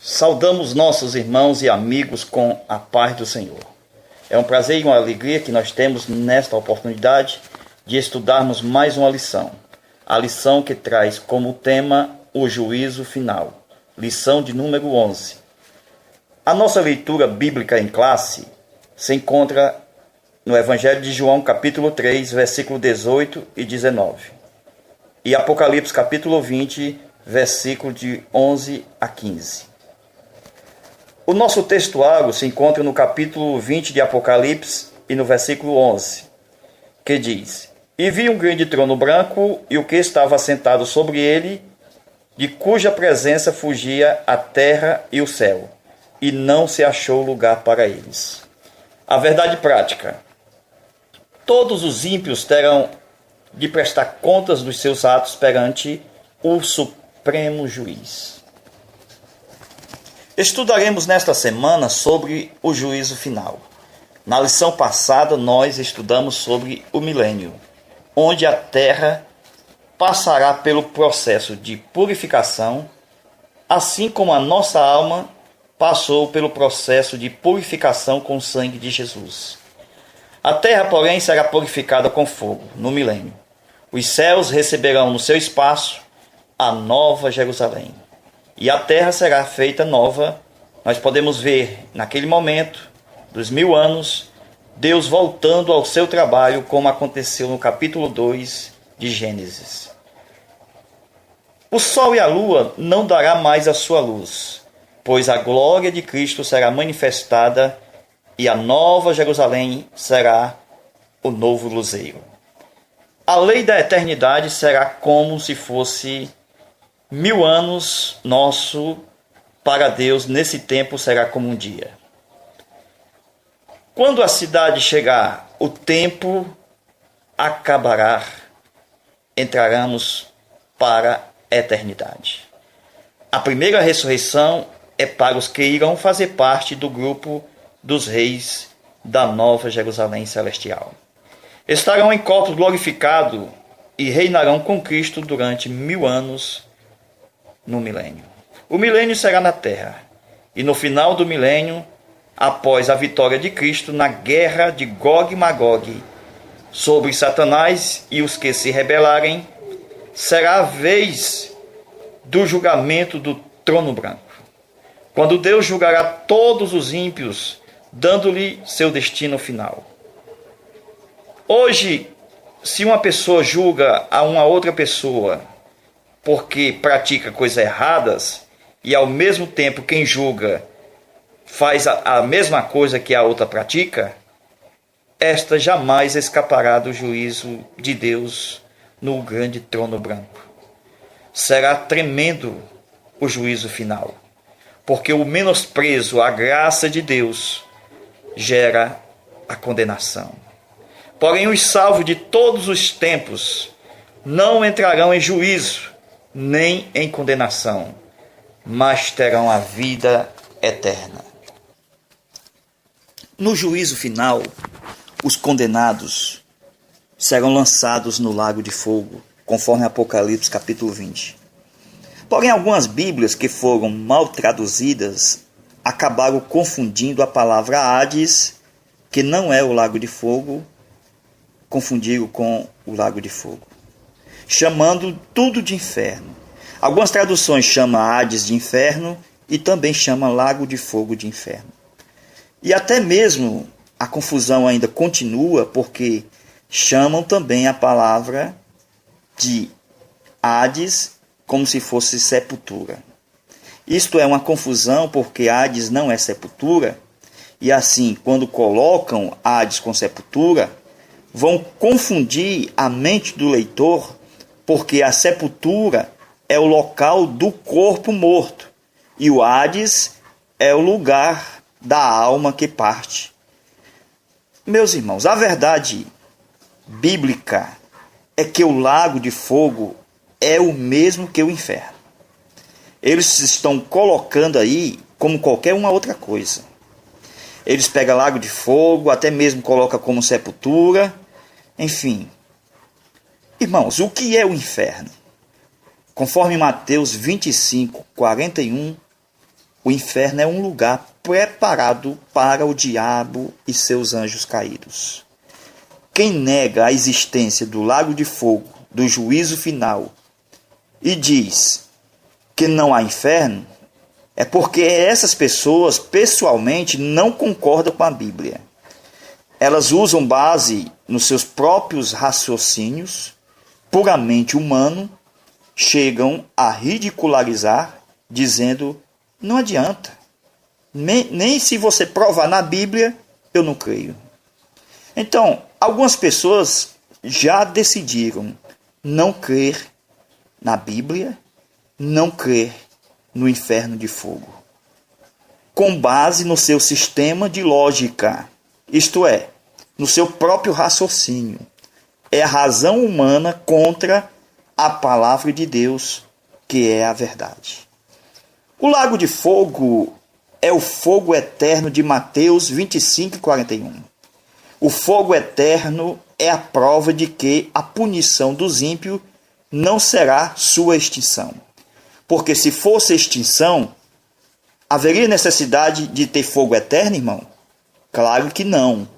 Saudamos nossos irmãos e amigos com a paz do Senhor. É um prazer e uma alegria que nós temos nesta oportunidade de estudarmos mais uma lição. A lição que traz como tema o juízo final. Lição de número 11. A nossa leitura bíblica em classe se encontra no Evangelho de João, capítulo 3, versículo 18 e 19. E Apocalipse, capítulo 20, versículo de 11 a 15. O nosso textuário se encontra no capítulo 20 de Apocalipse e no versículo 11, que diz: E vi um grande trono branco e o que estava sentado sobre ele, de cuja presença fugia a terra e o céu, e não se achou lugar para eles. A verdade prática: todos os ímpios terão de prestar contas dos seus atos perante o Supremo Juiz. Estudaremos nesta semana sobre o juízo final. Na lição passada, nós estudamos sobre o milênio, onde a Terra passará pelo processo de purificação, assim como a nossa alma passou pelo processo de purificação com o sangue de Jesus. A Terra, porém, será purificada com fogo no milênio. Os céus receberão no seu espaço a nova Jerusalém. E a terra será feita nova. Nós podemos ver, naquele momento, dos 1000 anos, Deus voltando ao seu trabalho, como aconteceu no capítulo 2 de Gênesis. O sol e a lua não dará mais a sua luz, pois a glória de Cristo será manifestada e a nova Jerusalém será o novo luzeiro. A lei da eternidade será como se fosse 1000 anos nosso para Deus, nesse tempo será como um dia. Quando a cidade chegar, o tempo acabará, entraremos para a eternidade. A primeira ressurreição é para os que irão fazer parte do grupo dos reis da nova Jerusalém celestial. Estarão em corpos glorificados e reinarão com Cristo durante 1000 anos no milênio. O milênio será na terra, e no final do milênio, após a vitória de Cristo na guerra de Gog e Magog sobre Satanás e os que se rebelarem, será a vez do julgamento do trono branco, quando Deus julgará todos os ímpios, dando-lhe seu destino final. Hoje, se uma pessoa julga a uma outra pessoa porque pratica coisas erradas, e ao mesmo tempo quem julga faz a mesma coisa que a outra pratica, esta jamais escapará do juízo de Deus no grande trono branco. Será tremendo o juízo final, porque o menosprezo à graça de Deus gera a condenação. Porém, os salvos de todos os tempos não entrarão em juízo, nem em condenação, mas terão a vida eterna. No juízo final, os condenados serão lançados no lago de fogo, conforme Apocalipse capítulo 20. Porém, algumas Bíblias que foram mal traduzidas acabaram confundindo a palavra Hades, que não é o lago de fogo, confundiram com o lago de fogo, chamando tudo de inferno. Algumas traduções chamam Hades de inferno e também chamam lago de fogo de inferno. E até mesmo a confusão ainda continua, porque chamam também a palavra de Hades como se fosse sepultura. Isto é uma confusão, porque Hades não é sepultura, e assim, quando colocam Hades com sepultura, vão confundir a mente do leitor, porque a sepultura é o local do corpo morto e o Hades é o lugar da alma que parte. Meus irmãos, a verdade bíblica é que o lago de fogo é o mesmo que o inferno. Eles estão colocando aí como qualquer uma outra coisa. Eles pegam lago de fogo, até mesmo colocam como sepultura, enfim. Irmãos, o que é o inferno? Conforme Mateus 25, 41, o inferno é um lugar preparado para o diabo e seus anjos caídos. Quem nega a existência do lago de fogo, do juízo final, e diz que não há inferno, é porque essas pessoas pessoalmente não concordam com a Bíblia. Elas usam base nos seus próprios raciocínios, puramente humano, chegam a ridicularizar, dizendo: não adianta, nem se você provar na Bíblia, eu não creio. Então, algumas pessoas já decidiram não crer na Bíblia, não crer no inferno de fogo, com base no seu sistema de lógica, isto é, no seu próprio raciocínio. É a razão humana contra a palavra de Deus, que é a verdade. O lago de fogo é o fogo eterno de Mateus 25:41. O fogo eterno é a prova de que a punição dos ímpios não será sua extinção. Porque se fosse extinção, haveria necessidade de ter fogo eterno, irmão? Claro que não.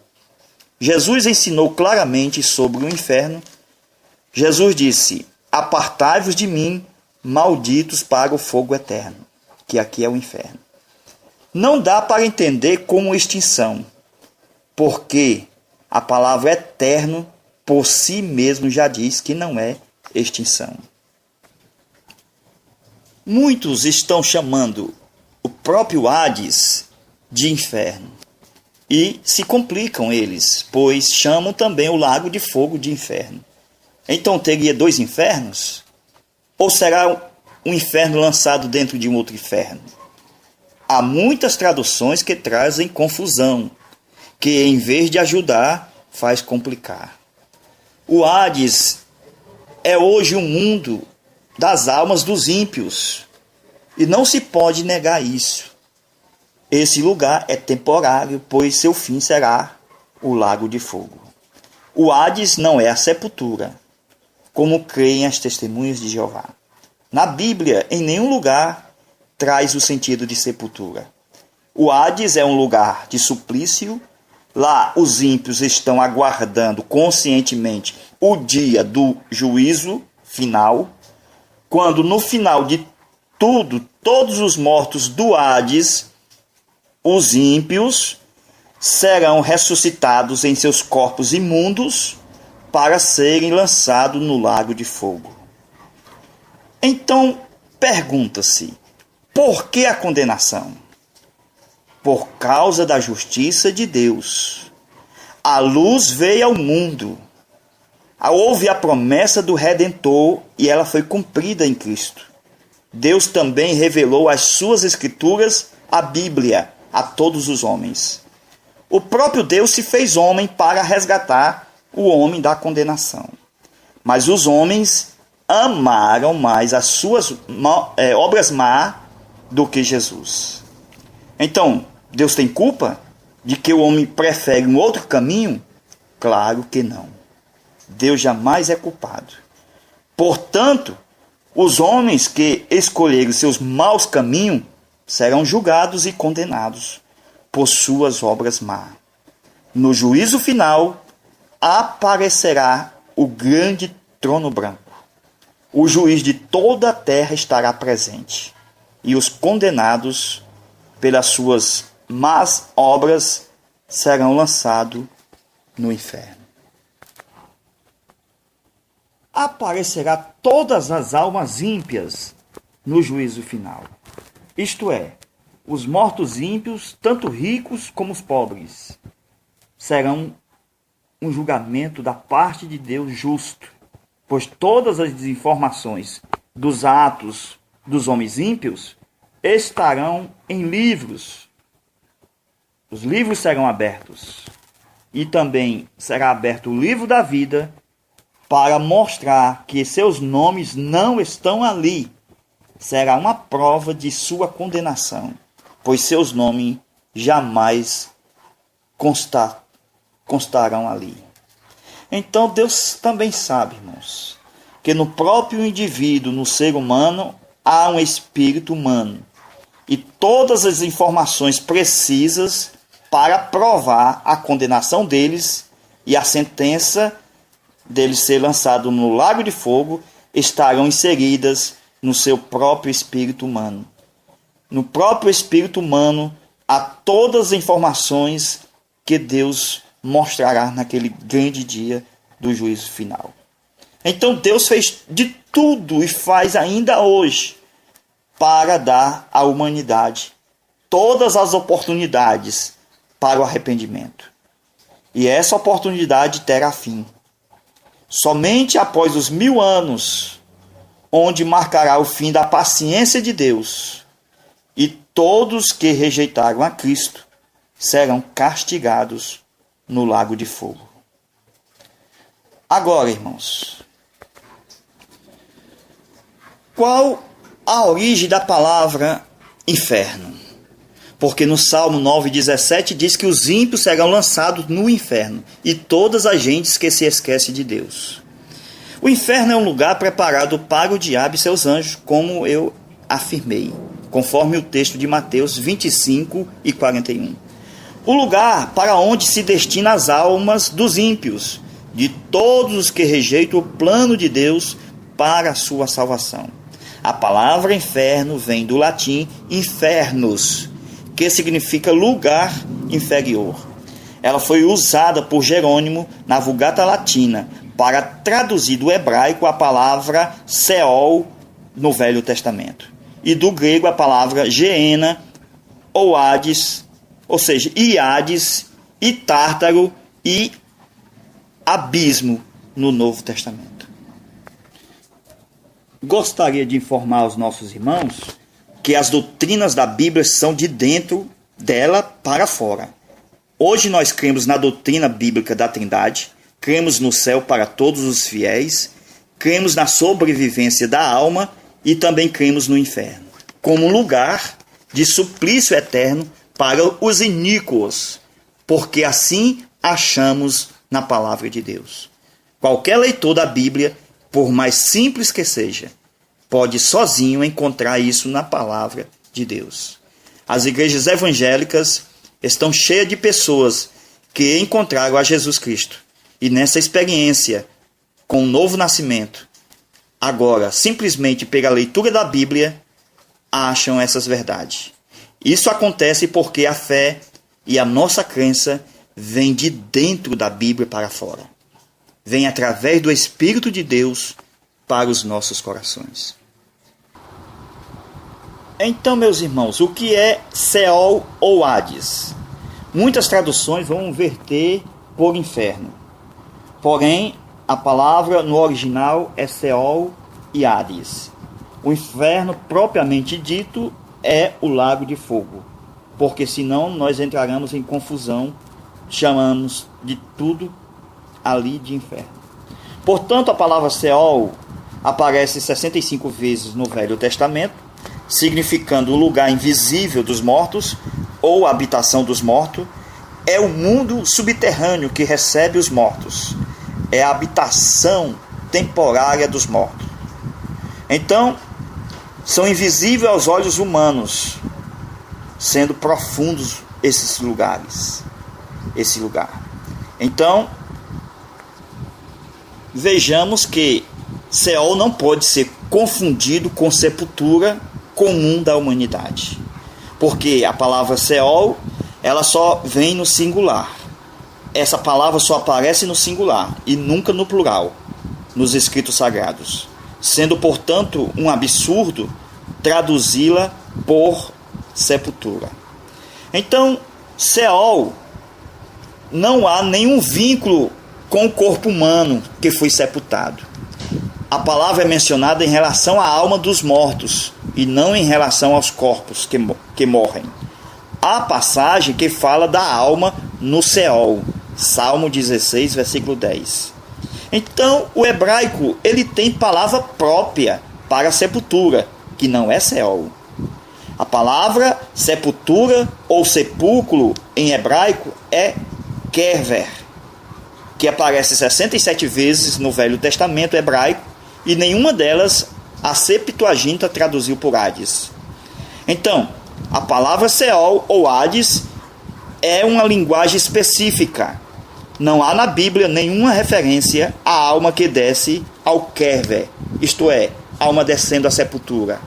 Jesus ensinou claramente sobre o inferno. Jesus disse: apartai-vos de mim, malditos, para o fogo eterno, que aqui é o inferno. Não dá para entender como extinção, porque a palavra eterno por si mesmo já diz que não é extinção. Muitos estão chamando o próprio Hades de inferno. E se complicam eles, pois chamam também o lago de fogo de inferno. Então teria dois infernos? Ou será um inferno lançado dentro de um outro inferno? Há muitas traduções que trazem confusão, que em vez de ajudar, faz complicar. O Hades é hoje o mundo das almas dos ímpios, e não se pode negar isso. Esse lugar é temporário, pois seu fim será o lago de fogo. O Hades não é a sepultura, como creem as testemunhas de Jeová. Na Bíblia, em nenhum lugar traz o sentido de sepultura. O Hades é um lugar de suplício. Lá os ímpios estão aguardando conscientemente o dia do juízo final, quando no final de tudo, todos os mortos do Hades, os ímpios, serão ressuscitados em seus corpos imundos para serem lançados no lago de fogo. Então, pergunta-se, por que a condenação? Por causa da justiça de Deus. A luz veio ao mundo. Houve a promessa do Redentor e ela foi cumprida em Cristo. Deus também revelou as suas escrituras, a Bíblia, a todos os homens. O próprio Deus se fez homem para resgatar o homem da condenação. Mas os homens amaram mais as suas obras más do que Jesus. Então, Deus tem culpa de que o homem prefere um outro caminho? Claro que não. Deus jamais é culpado. Portanto, os homens que escolheram seus maus caminhos serão julgados e condenados por suas obras más. No juízo final, aparecerá o grande trono branco. O juiz de toda a terra estará presente, e os condenados pelas suas más obras serão lançados no inferno. Aparecerá todas as almas ímpias no juízo final. Isto é, os mortos ímpios, tanto ricos como os pobres, serão um julgamento da parte de Deus justo, pois todas as informações dos atos dos homens ímpios estarão em livros. Os livros serão abertos. E também será aberto o livro da vida para mostrar que seus nomes não estão ali. Será uma prova de sua condenação, pois seus nomes jamais constarão ali. Então Deus também sabe, irmãos, que no próprio indivíduo, no ser humano, há um espírito humano. e todas as informações precisas para provar a condenação deles e a sentença deles ser lançado no lago de fogo estarão inseridas no seu próprio espírito humano. No próprio espírito humano há todas as informações que Deus mostrará naquele grande dia do juízo final. Então Deus fez de tudo e faz ainda hoje para dar à humanidade todas as oportunidades para o arrependimento. E essa oportunidade terá fim somente após os 1000 anos, onde marcará o fim da paciência de Deus, e todos que rejeitaram a Cristo serão castigados no lago de fogo. Agora, irmãos, qual a origem da palavra inferno? Porque no Salmo 9,17 diz que os ímpios serão lançados no inferno e todas as gentes que se esquecem de Deus. O inferno é um lugar preparado para o diabo e seus anjos, como eu afirmei, conforme o texto de Mateus 25 e 41. O lugar para onde se destina as almas dos ímpios, de todos os que rejeitam o plano de Deus para a sua salvação. A palavra inferno vem do latim infernus, que significa lugar inferior. Ela foi usada por Jerônimo na Vulgata Latina para traduzir do hebraico a palavra Seol no Velho Testamento, e do grego a palavra Geena ou Hades, ou seja, Iades e Tártaro e abismo no Novo Testamento. Gostaria de informar os nossos irmãos que as doutrinas da Bíblia são de dentro dela para fora. Hoje nós cremos na doutrina bíblica da Trindade, cremos no céu para todos os fiéis, cremos na sobrevivência da alma e também cremos no inferno, como lugar de suplício eterno para os iníquos, porque assim achamos na palavra de Deus. Qualquer leitor da Bíblia, por mais simples que seja, pode sozinho encontrar isso na palavra de Deus. As igrejas evangélicas estão cheias de pessoas que encontraram a Jesus Cristo. E nessa experiência com o novo nascimento, agora, simplesmente pela leitura da Bíblia, acham essas verdades. Isso acontece porque a fé e a nossa crença vem de dentro da Bíblia para fora. Vem através do Espírito de Deus para os nossos corações. Então, meus irmãos, o que é Seol ou Hades? Muitas traduções vão verter por inferno. Porém, a palavra no original é Seol e Hades. O inferno, propriamente dito, é o lago de fogo, porque senão nós entraremos em confusão, chamamos de tudo ali de inferno. Portanto, a palavra Seol aparece 65 vezes no Velho Testamento, significando o lugar invisível dos mortos ou a habitação dos mortos. É o mundo subterrâneo que recebe os mortos. É a habitação temporária dos mortos. Então, são invisíveis aos olhos humanos, sendo profundos esses lugares, esse lugar. Então, vejamos que Seol não pode ser confundido com sepultura comum da humanidade, porque a palavra Seol, ela só vem no singular. Essa palavra só aparece no singular e nunca no plural nos escritos sagrados, sendo, portanto, um absurdo traduzi-la por sepultura. Então, Seol, não há nenhum vínculo com o corpo humano que foi sepultado. A palavra é mencionada em relação à alma dos mortos e não em relação aos corpos que morrem. Há passagem que fala da alma no Seol, Salmo 16, versículo 10. Então, o hebraico ele tem palavra própria para sepultura, que não é Seol. A palavra sepultura ou sepulcro em hebraico é kever, que aparece 67 vezes no Velho Testamento hebraico, e nenhuma delas a Septuaginta traduziu por Hades. Então, A palavra Seol ou Hades é uma linguagem específica. Não há na Bíblia nenhuma referência à alma que desce ao Kever, isto é, alma descendo à sepultura.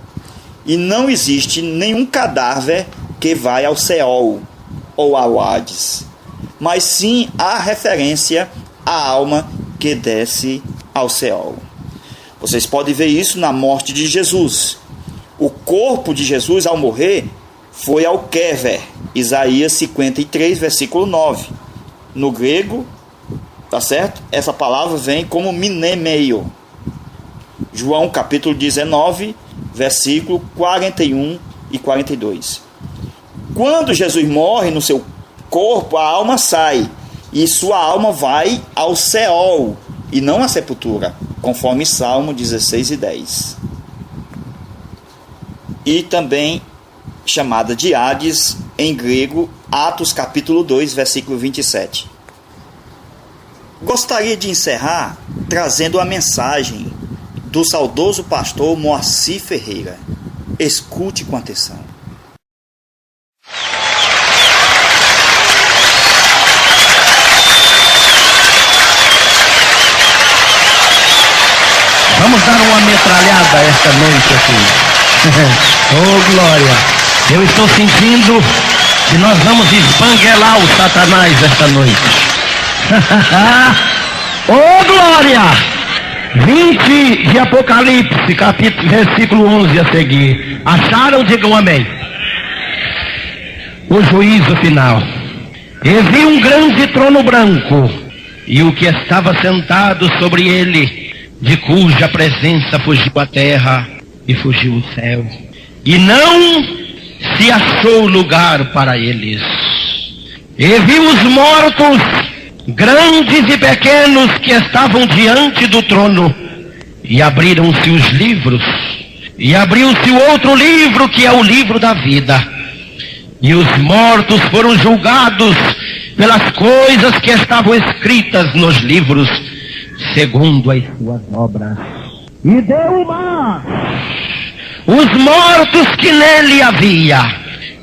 E não existe nenhum cadáver que vai ao Seol ou ao Hades. Mas sim há referência à alma que desce ao Seol. Vocês podem ver isso na morte de Jesus. O corpo de Jesus, ao morrer, foi ao Kever. Isaías 53, versículo 9. No grego, tá certo? Essa palavra vem como minemeio. João capítulo 19, versículo 41 e 42. Quando Jesus morre no seu corpo, a alma sai, e sua alma vai ao Seol, e não à sepultura, conforme Salmo 16 e 10. E também chamada de Hades, em grego, Atos capítulo 2, versículo 27. Gostaria de encerrar trazendo a mensagem do saudoso pastor Moacir Ferreira. Escute com atenção. Vamos dar uma metralhada esta noite aqui. Oh, glória! Eu estou sentindo que nós vamos esbanguelar o Satanás esta noite. Oh, glória! 20 de Apocalipse, capítulo, versículo 11 a seguir. Acharam? Digam amém. O juízo final. E vi um grande trono branco, e o que estava sentado sobre ele, de cuja presença fugiu a terra e fugiu o céu, e não se achou lugar para eles. E vi os mortos, grandes e pequenos, que estavam diante do trono, e abriram-se os livros, e abriu-se o outro livro, que é o livro da vida, e os mortos foram julgados pelas coisas que estavam escritas nos livros, segundo as suas obras. E deu o mar os mortos que nele havia,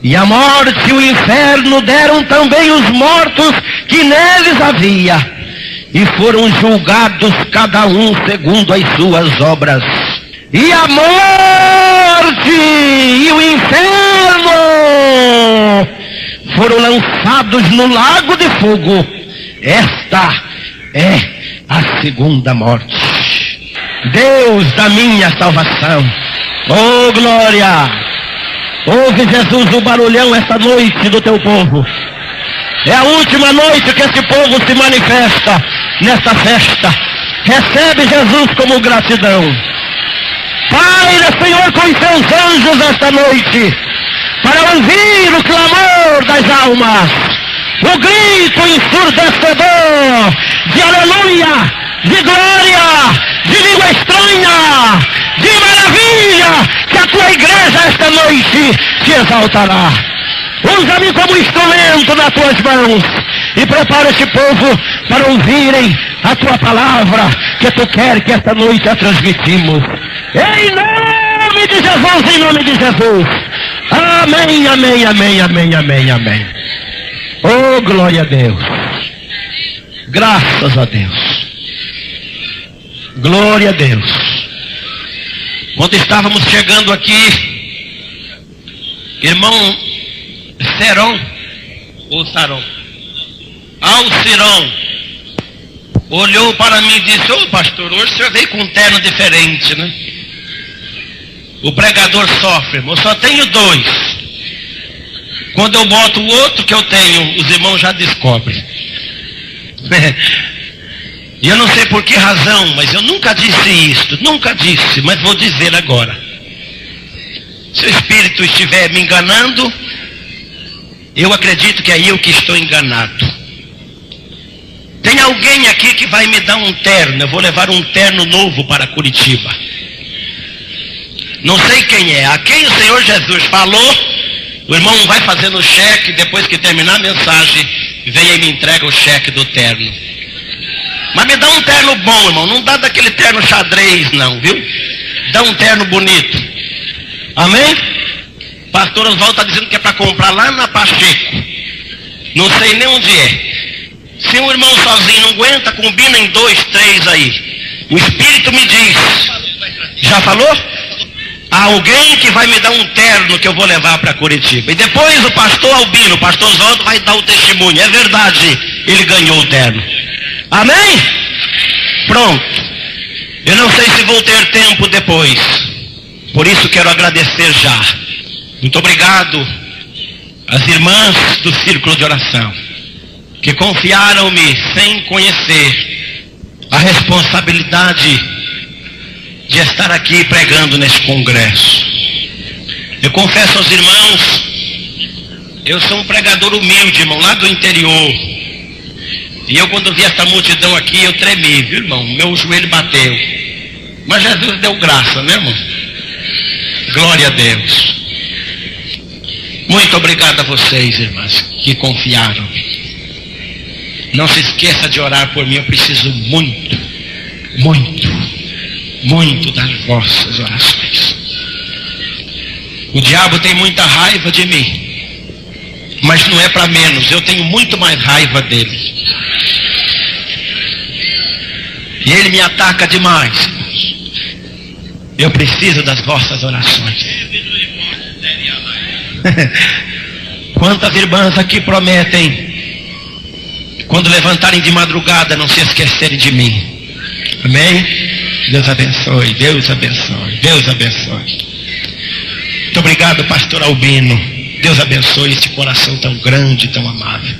e a morte e o inferno deram também os mortos que neles havia, e foram julgados cada um segundo as suas obras. E a morte e o inferno foram lançados no lago de fogo. Esta é a segunda morte. Deus da minha salvação, oh glória! Ouve, Jesus, o barulhão esta noite do teu povo. É a última noite que esse povo se manifesta nesta festa. Recebe, Jesus, como gratidão. Paira, Senhor, com os seus anjos esta noite, para ouvir o clamor das almas, o grito ensurdecedor de aleluia, de glória, de língua estranha, de maravilha, que a tua igreja esta noite te exaltará. Usa-me como instrumento nas tuas mãos e prepara este povo para ouvirem a tua palavra, que tu queres que esta noite a transmitimos. Em nome de Jesus, em nome de Jesus. Amém, amém, amém, amém, amém, amém. Oh, glória a Deus. Graças a Deus. Glória a Deus. Quando estávamos chegando aqui, irmão Seron, ou Saron, Alciron, olhou para mim e disse: ô pastor, hoje o senhor veio com um terno diferente, né? O pregador sofre, irmão, eu só tenho dois. Quando eu boto o outro que eu tenho, os irmãos já descobrem. E eu não sei por que razão, mas eu nunca disse isto, nunca disse, mas vou dizer agora. Se o Espírito estiver me enganando, eu acredito que é eu que estou enganado. Tem alguém aqui que vai me dar um terno, eu vou levar um terno novo para Curitiba. Não sei quem é, a quem o Senhor Jesus falou, o irmão vai fazendo o cheque, depois que terminar a mensagem, vem e me entrega o cheque do terno. Mas me dá um terno bom, irmão, não dá daquele terno xadrez não, viu? Dá um terno bonito. Amém? Pastor pastor Oswaldo está dizendo que é para comprar lá na Pacheco. Não sei nem onde é. Se um irmão sozinho não aguenta, combina em 2, 3 aí. O Espírito me diz. Já falou? Há alguém que vai me dar um terno que eu vou levar para Curitiba. E depois o pastor Albino, o pastor Oswaldo vai dar o testemunho. É verdade, ele ganhou o terno. Amém? Pronto. Eu não sei se vou ter tempo depois. Por isso quero agradecer já. Muito obrigado às irmãs do Círculo de Oração, que confiaram-me sem conhecer a responsabilidade de estar aqui pregando nesse congresso. Eu confesso aos irmãos, eu sou um pregador humilde, irmão, lá do interior. E eu, quando vi essa multidão aqui, eu tremi, viu, irmão? Meu joelho bateu. Mas Jesus deu graça, né, irmão? Glória a Deus. Muito obrigado a vocês, irmãs, que confiaram. Não se esqueça de orar por mim. Eu preciso muito, muito, muito das vossas orações. O diabo tem muita raiva de mim, mas não é para menos. Eu tenho muito mais raiva dele. E ele me ataca demais. Eu preciso das vossas orações. Quantas irmãs aqui prometem, quando levantarem de madrugada, não se esquecerem de mim? Amém? Deus abençoe, Deus abençoe, Deus abençoe. Muito obrigado, pastor Albino. Deus abençoe este coração tão grande, tão amável.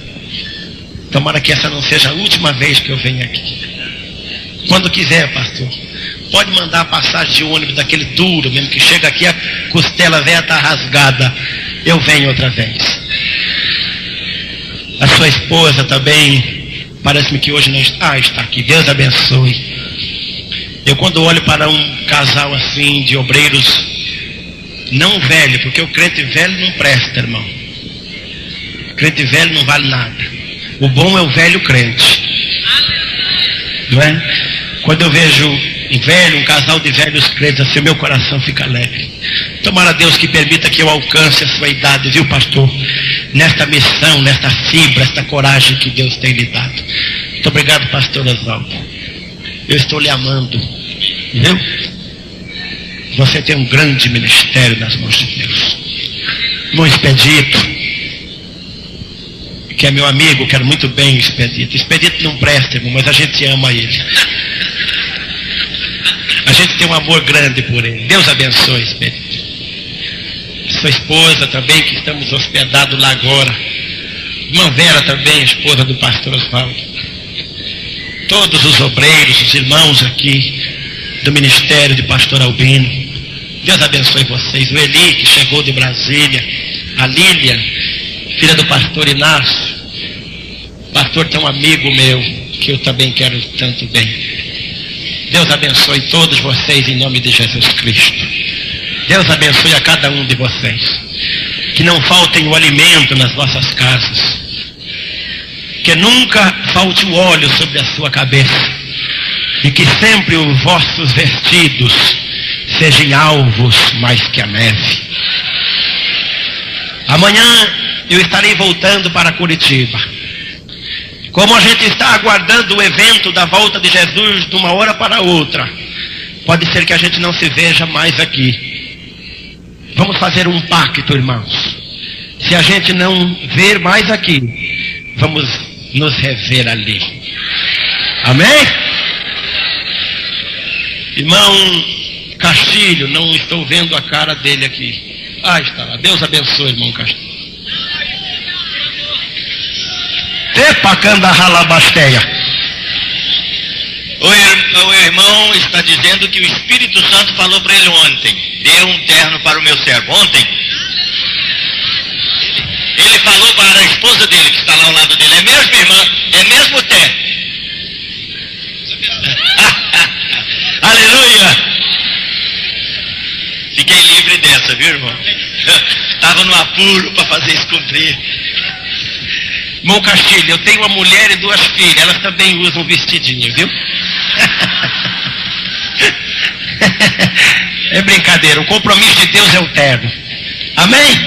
Tomara que essa não seja a última vez que eu venho aqui. Quando quiser, pastor, pode mandar a passagem de ônibus daquele duro mesmo, que chega aqui, a costela velha está rasgada. Eu venho outra vez. A sua esposa também, parece-me que hoje não está. Está aqui. Deus abençoe. Eu, quando olho para um casal assim, de obreiros, não velho, porque o crente velho não presta, irmão. O crente velho não vale nada. O bom é o velho crente. Não é? Quando eu vejo um casal de velhos crentes, assim, meu coração fica alegre. Tomara a Deus que permita que eu alcance a sua idade, viu, pastor? Nesta missão, nesta fibra, esta coragem que Deus tem lhe dado. Muito obrigado, pastor Oswaldo. Eu estou lhe amando, viu? Você tem um grande ministério nas mãos de Deus. Irmão Expedito, que é meu amigo, quero muito bem o Expedito. Expedito não presta, irmão, mas a gente ama ele. A gente tem um amor grande por ele. Deus abençoe, Expedito. Sua esposa também, que estamos hospedados lá agora. Irmã Vera também, esposa do pastor Oswaldo. Todos os obreiros, os irmãos aqui do ministério de pastor Albino. Deus abençoe vocês. O Eli, que chegou de Brasília. A Lília, filha do pastor Inácio. Pastor tão amigo meu, que eu também quero tanto bem. Deus abençoe todos vocês em nome de Jesus Cristo. Deus abençoe a cada um de vocês. Que não faltem o alimento nas vossas casas. Que nunca falte o óleo sobre a sua cabeça. E que sempre os vossos vestidos sejam alvos mais que a neve. Amanhã eu estarei voltando para Curitiba. Como a gente está aguardando o evento da volta de Jesus de uma hora para outra, pode ser que a gente não se veja mais aqui. Vamos fazer um pacto, irmãos. Se a gente não ver mais aqui, vamos nos rever ali. Amém? Irmão Castilho, não estou vendo a cara dele aqui. Ah, está lá. Deus abençoe, irmão Castilho. O irmão está dizendo que o Espírito Santo falou para ele ontem: dê um terno para o meu servo. Ontem ele falou para a esposa dele, que está lá ao lado dele: é mesmo, irmã? É mesmo terno? Aleluia! Fiquei livre dessa, viu, irmão? Estava no apuro para fazer isso cumprir. Irmão Castilho, eu tenho uma mulher e 2 filhas, elas também usam vestidinho, viu? É brincadeira, o compromisso de Deus é o terno. Amém?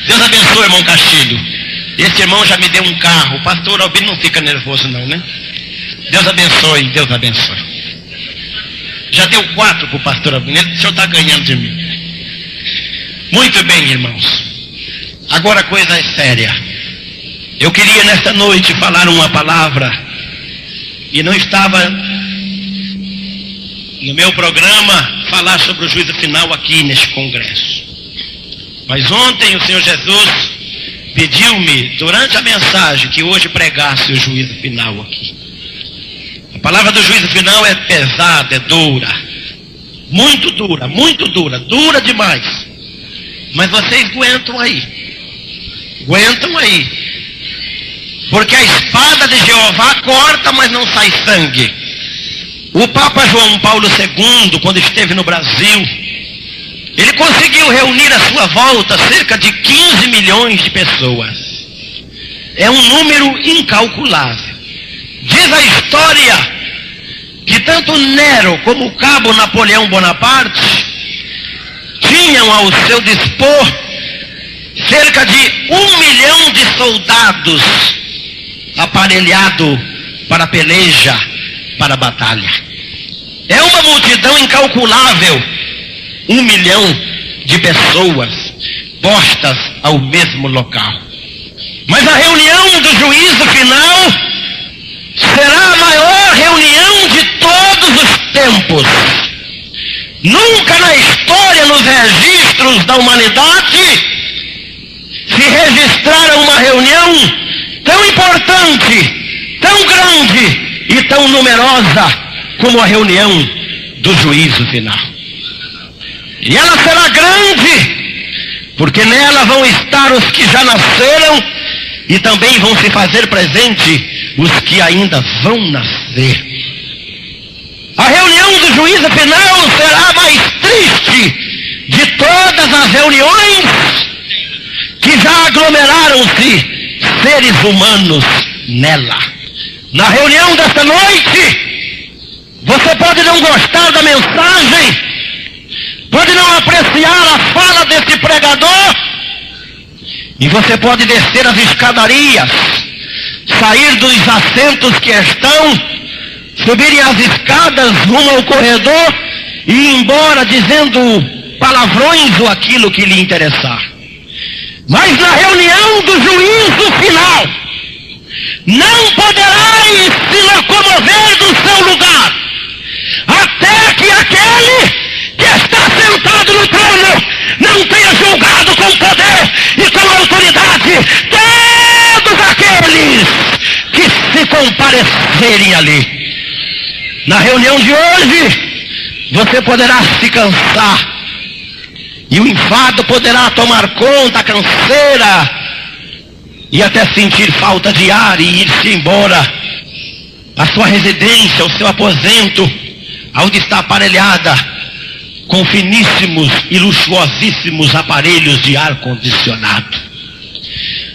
Deus abençoe, irmão Castilho. Esse irmão já me deu um carro. O pastor Albino não fica nervoso não, né? Deus abençoe, Deus abençoe. Já deu 4 para o pastor Albino. O senhor está ganhando de mim. Muito bem, irmãos. Agora a coisa é séria. Eu queria nesta noite falar uma palavra. E não estava no meu programa falar sobre o juízo final aqui neste congresso. Mas ontem o Senhor Jesus pediu-me, durante a mensagem, que hoje pregasse o juízo final aqui. A palavra do juízo final é pesada, é dura. Muito dura, dura demais. Mas vocês aguentam aí. Aguentam aí. Porque a espada de Jeová corta, mas não sai sangue. O Papa João Paulo II, quando esteve no Brasil, ele conseguiu reunir à sua volta cerca de 15 milhões de pessoas. É um número incalculável. Diz a história que tanto Nero como o cabo Napoleão Bonaparte tinham ao seu dispor cerca de 1 milhão de soldados aparelhados para peleja, para batalha. É uma multidão incalculável. 1 milhão de pessoas postas ao mesmo local. Mas a reunião do juízo final será a maior reunião de todos os tempos. Nunca na história, nos registros da humanidade, se registrara uma reunião tão importante, tão grande e tão numerosa como a reunião do juízo final. E ela será grande, porque nela vão estar os que já nasceram e também vão se fazer presente os que ainda vão nascer. A reunião do juízo final será a mais triste de todas as reuniões que já aglomeraram-se seres humanos nela. Na reunião desta noite, você pode não gostar da mensagem, pode não apreciar a fala desse pregador, e você pode descer as escadarias, sair dos assentos que estão, subirem as escadas rumo ao corredor e ir embora dizendo palavrões ou aquilo que lhe interessar. Mas na reunião do juízo final, não poderás se locomover do seu lugar, até que aquele que está sentado no trono não tenha julgado com poder e com autoridade todos aqueles que se comparecerem ali. Na reunião de hoje, você poderá se cansar, e o enfado poderá tomar conta, a canseira, e até sentir falta de ar e ir-se embora à sua residência, ao seu aposento, onde está aparelhada com finíssimos e luxuosíssimos aparelhos de ar-condicionado.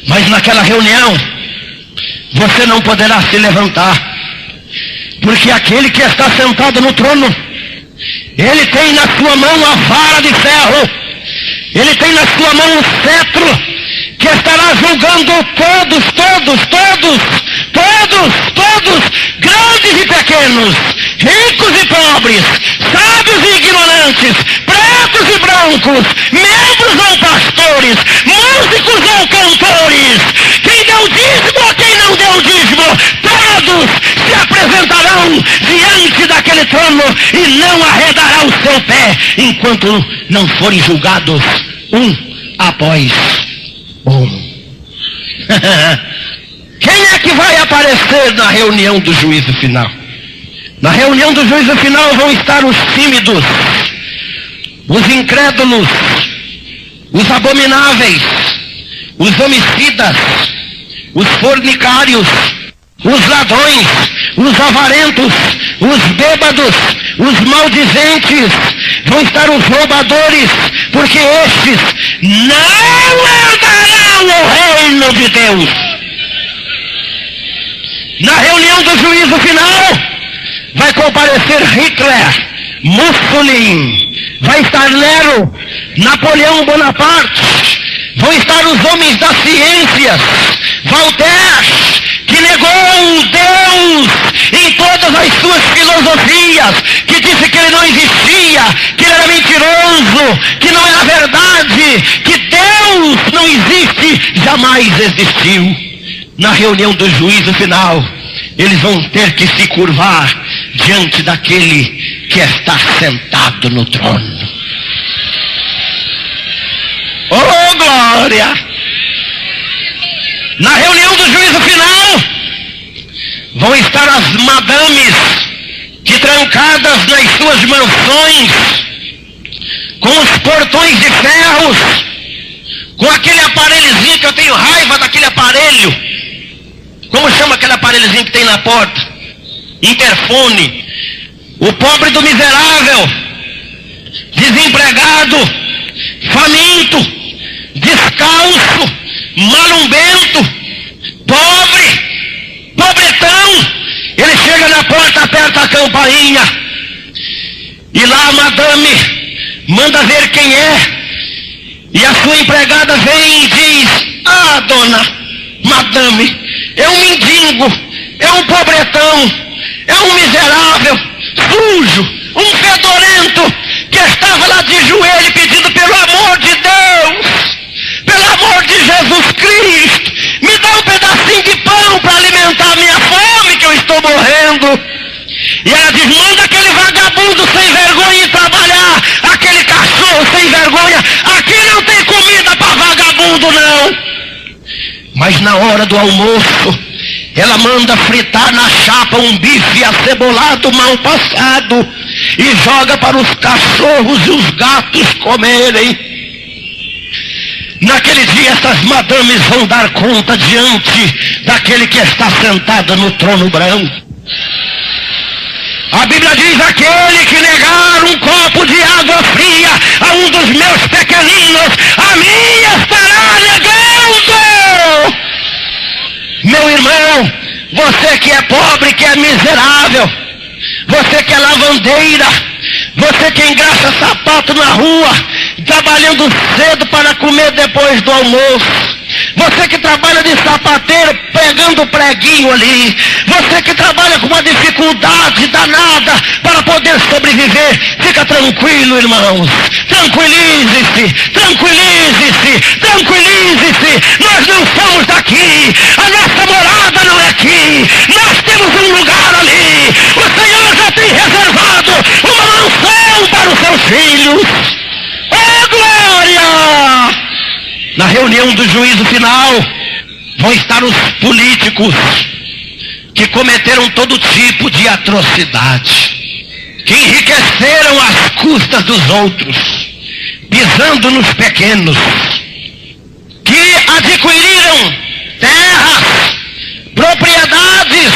Mas naquela reunião, você não poderá se levantar, porque aquele que está sentado no trono, ele tem na sua mão a vara de ferro, ele tem na sua mão o cetro, que estará julgando todos, grandes e pequenos, ricos e pobres, sábios e ignorantes, pretos e brancos, membros ou pastores, músicos ou cantores, quem deu dízimo ou quem não deu dízimo, todos se apresentarão diante daquele trono e não arredará o seu pé enquanto não forem julgados um após um. Quem é que vai aparecer na reunião do juízo final? Na reunião do juízo final vão estar os tímidos, os incrédulos, os abomináveis, os homicidas, os fornicários, os ladrões, os avarentos, os bêbados, os maldizentes, vão estar os roubadores, porque estes não herdarão o reino de Deus. Na reunião do juízo final, vai comparecer Hitler, Mussolini, vai estar Nero, Napoleão Bonaparte, Vão estar os homens das ciências, Voltaire, que negou Deus em todas as suas filosofias, que disse que ele não existia, que ele era mentiroso, que não era verdade, que Deus não existe, jamais existiu. Na reunião do juízo final, eles vão ter que se curvar diante daquele que está sentado no trono. Oh, glória! Na reunião do juízo final, vão estar as madames que, trancadas nas suas mansões, com os portões de ferros, com aquele aparelhozinho, que eu tenho raiva daquele aparelho. Como chama aquele aparelhozinho que tem na porta? Interfone. O pobre do miserável, desempregado, faminto, descalço, malumbento, pobretão, ele chega na porta, aperta a campainha, e lá a madame manda ver quem é, e a sua empregada vem e diz: ah, dona, madame, é um mendigo, é um pobretão, é um miserável, sujo, um fedorento, que estava lá de joelho pedindo pelo amor de Deus, pelo amor de Jesus Cristo, me dá um pedacinho de pão para alimentar a minha fome, que eu estou morrendo. E ela diz: manda aquele vagabundo sem vergonha ir trabalhar, aquele cachorro sem vergonha, aqui não tem comida para vagabundo não. Mas na hora do almoço, ela manda fritar na chapa um bife acebolado mal passado e joga para os cachorros e os gatos comerem. Naquele dia essas madames vão dar conta diante daquele que está sentado no trono branco. A Bíblia diz: aquele que negar um copo de água fria a um dos meus pequeninos, a mim estará negando. Meu irmão, você que é pobre, que é miserável, você que é lavandeira, você que engraxa sapato na rua, trabalhando cedo para comer depois do almoço, você que trabalha de sapateiro pegando preguinho ali, você que trabalha com uma dificuldade danada para poder sobreviver, fica tranquilo, irmãos, tranquilize-se, tranquilize-se, tranquilize-se. Nós não somos daqui, a nossa morada não é aqui, nós temos um lugar ali, o Senhor já tem reservado uma mansão para os seus filhos. Oh, glória! Na reunião do juízo final, vão estar os políticos que cometeram todo tipo de atrocidade, que enriqueceram às custas dos outros, pisando nos pequenos, que adquiriram terras, propriedades,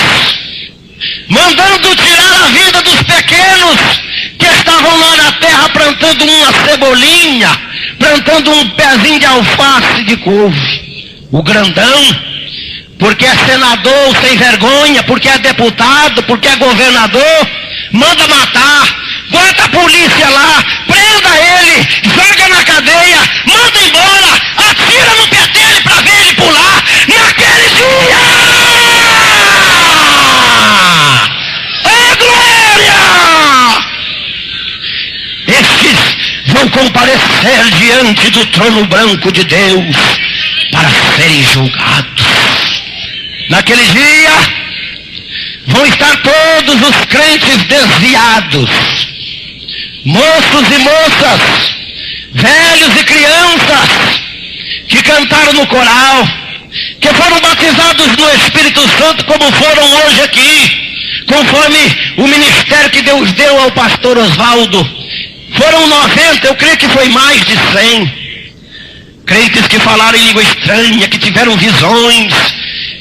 mandando tirar a vida dos pequenos que estavam lá na terra plantando uma cebolinha, plantando um pezinho de alface de couve. O grandão, porque é senador sem vergonha, porque é deputado, porque é governador, manda matar, bota a polícia lá, prenda ele, joga na cadeia, manda embora, atira no pé dele para ver ele pular. Naquele dia, oh glória! Estes vão comparecer diante do trono branco de Deus para serem julgados. Naquele dia vão estar todos os crentes desviados, moços e moças, velhos e crianças, que cantaram no coral, que foram batizados no Espírito Santo como foram hoje aqui, conforme o ministério que Deus deu ao pastor Oswaldo. Foram 90, eu creio que foi mais de 100. Crentes que falaram em língua estranha, que tiveram visões,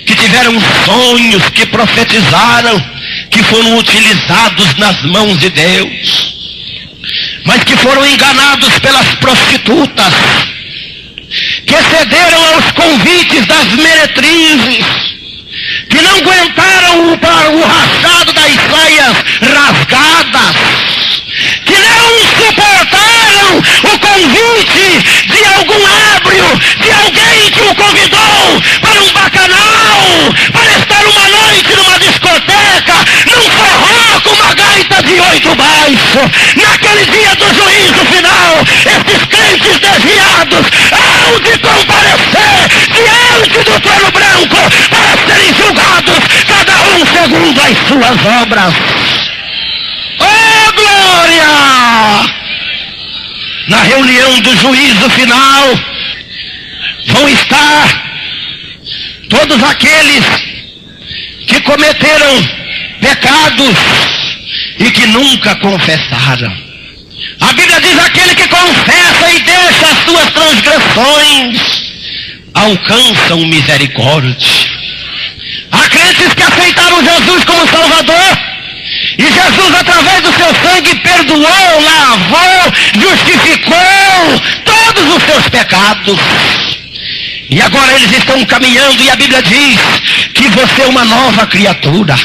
que tiveram sonhos, que profetizaram, que foram utilizados nas mãos de Deus, mas que foram enganados pelas prostitutas, que cederam aos convites das meretrizes, que não aguentaram o rachado das saias rasgadas, que não suportaram não, o convite de algum ébrio, de alguém que o convidou para um bacanal, para estar uma noite numa discoteca, num forró com uma gaita de 8 baixo. Naquele dia do juízo final, esses crentes desviados hão de comparecer diante do trono branco para serem julgados, cada um segundo as suas obras. Oh, glória! Na reunião do juízo final vão estar todos aqueles que cometeram pecados e que nunca confessaram. A Bíblia diz: aquele que confessa e deixa as suas transgressões alcançam misericórdia. Há crentes que aceitaram Jesus como Salvador, e Jesus, através do seu sangue, perdoou, lavou, justificou todos os seus pecados. E agora eles estão caminhando, e a Bíblia diz que você é uma nova criatura.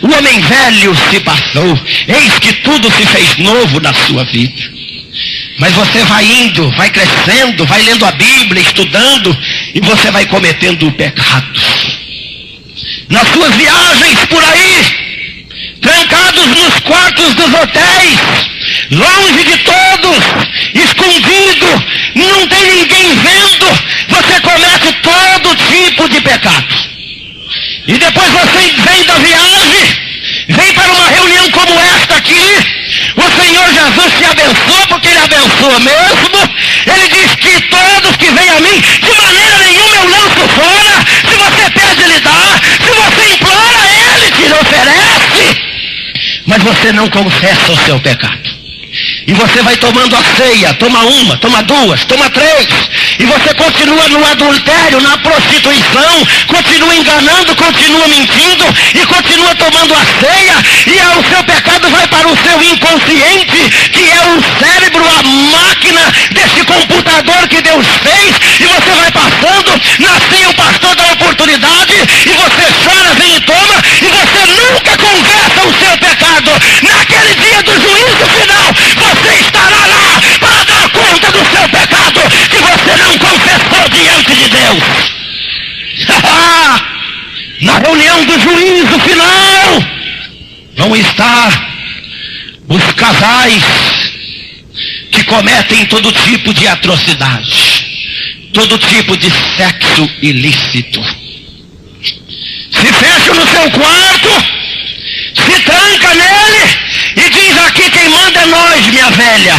O homem velho se passou, eis que tudo se fez novo na sua vida. Mas você vai indo, vai crescendo, vai lendo a Bíblia, estudando, e você vai cometendo pecados. Nas suas viagens por aí, trancados nos quartos dos hotéis, longe de todos, escondido, não tem ninguém vendo, você comete todo tipo de pecado. E depois você vem da viagem, vem para uma reunião como esta aqui, o Senhor Jesus te abençoa, porque Ele abençoa mesmo. Ele diz que todos que vêm a mim, de maneira nenhuma eu lanço fora. Se você pede, Ele dá. Se você implora, Ele te oferece. Mas você não confessa o seu pecado. E você vai tomando a ceia, toma uma, toma duas, toma três, e você continua no adultério, na prostituição, continua enganando, continua mentindo, e continua tomando a ceia, e o seu pecado vai para o seu inconsciente, que é o cérebro, a máquina desse computador que Deus fez, e você vai passando, nasceu o pastor da oportunidade, e você chora, vem e toma, e você nunca confessa o seu pecado. Naquele dia do juízo final, você estará lá para dar conta do seu pecado que você não confessou diante de Deus. Na reunião do juízo final vão estar os casais que cometem todo tipo de atrocidade, todo tipo de sexo ilícito. Se fecha no seu quarto, se tranca nele e diz: aqui quem manda é nós, minha velha.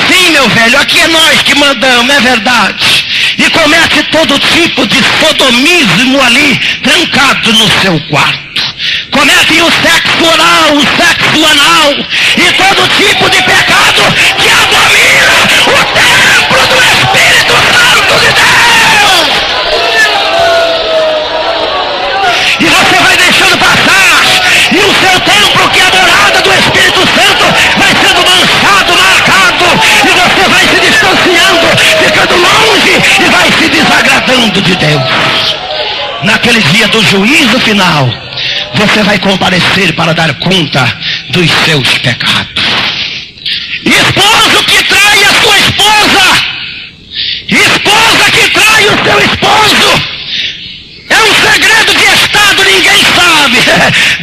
Sim, meu velho, aqui é nós que mandamos, é verdade. E comete todo tipo de sodomismo ali, trancado no seu quarto. Cometem o sexo oral, o sexo anal e todo tipo de pecado que abomina o templo do Espírito Santo de Deus. E você vai deixando passar, e o seu templo, que é a morada do Espírito Santo, vai sendo manchado, marcado, e você vai se distanciando, ficando longe, e vai se desagradando de Deus. Naquele dia do juízo final, você vai comparecer para dar conta dos seus pecados. Esposo que trai a sua esposa, esposa que trai o seu esposo, é um segredo de Estado, ninguém sabe.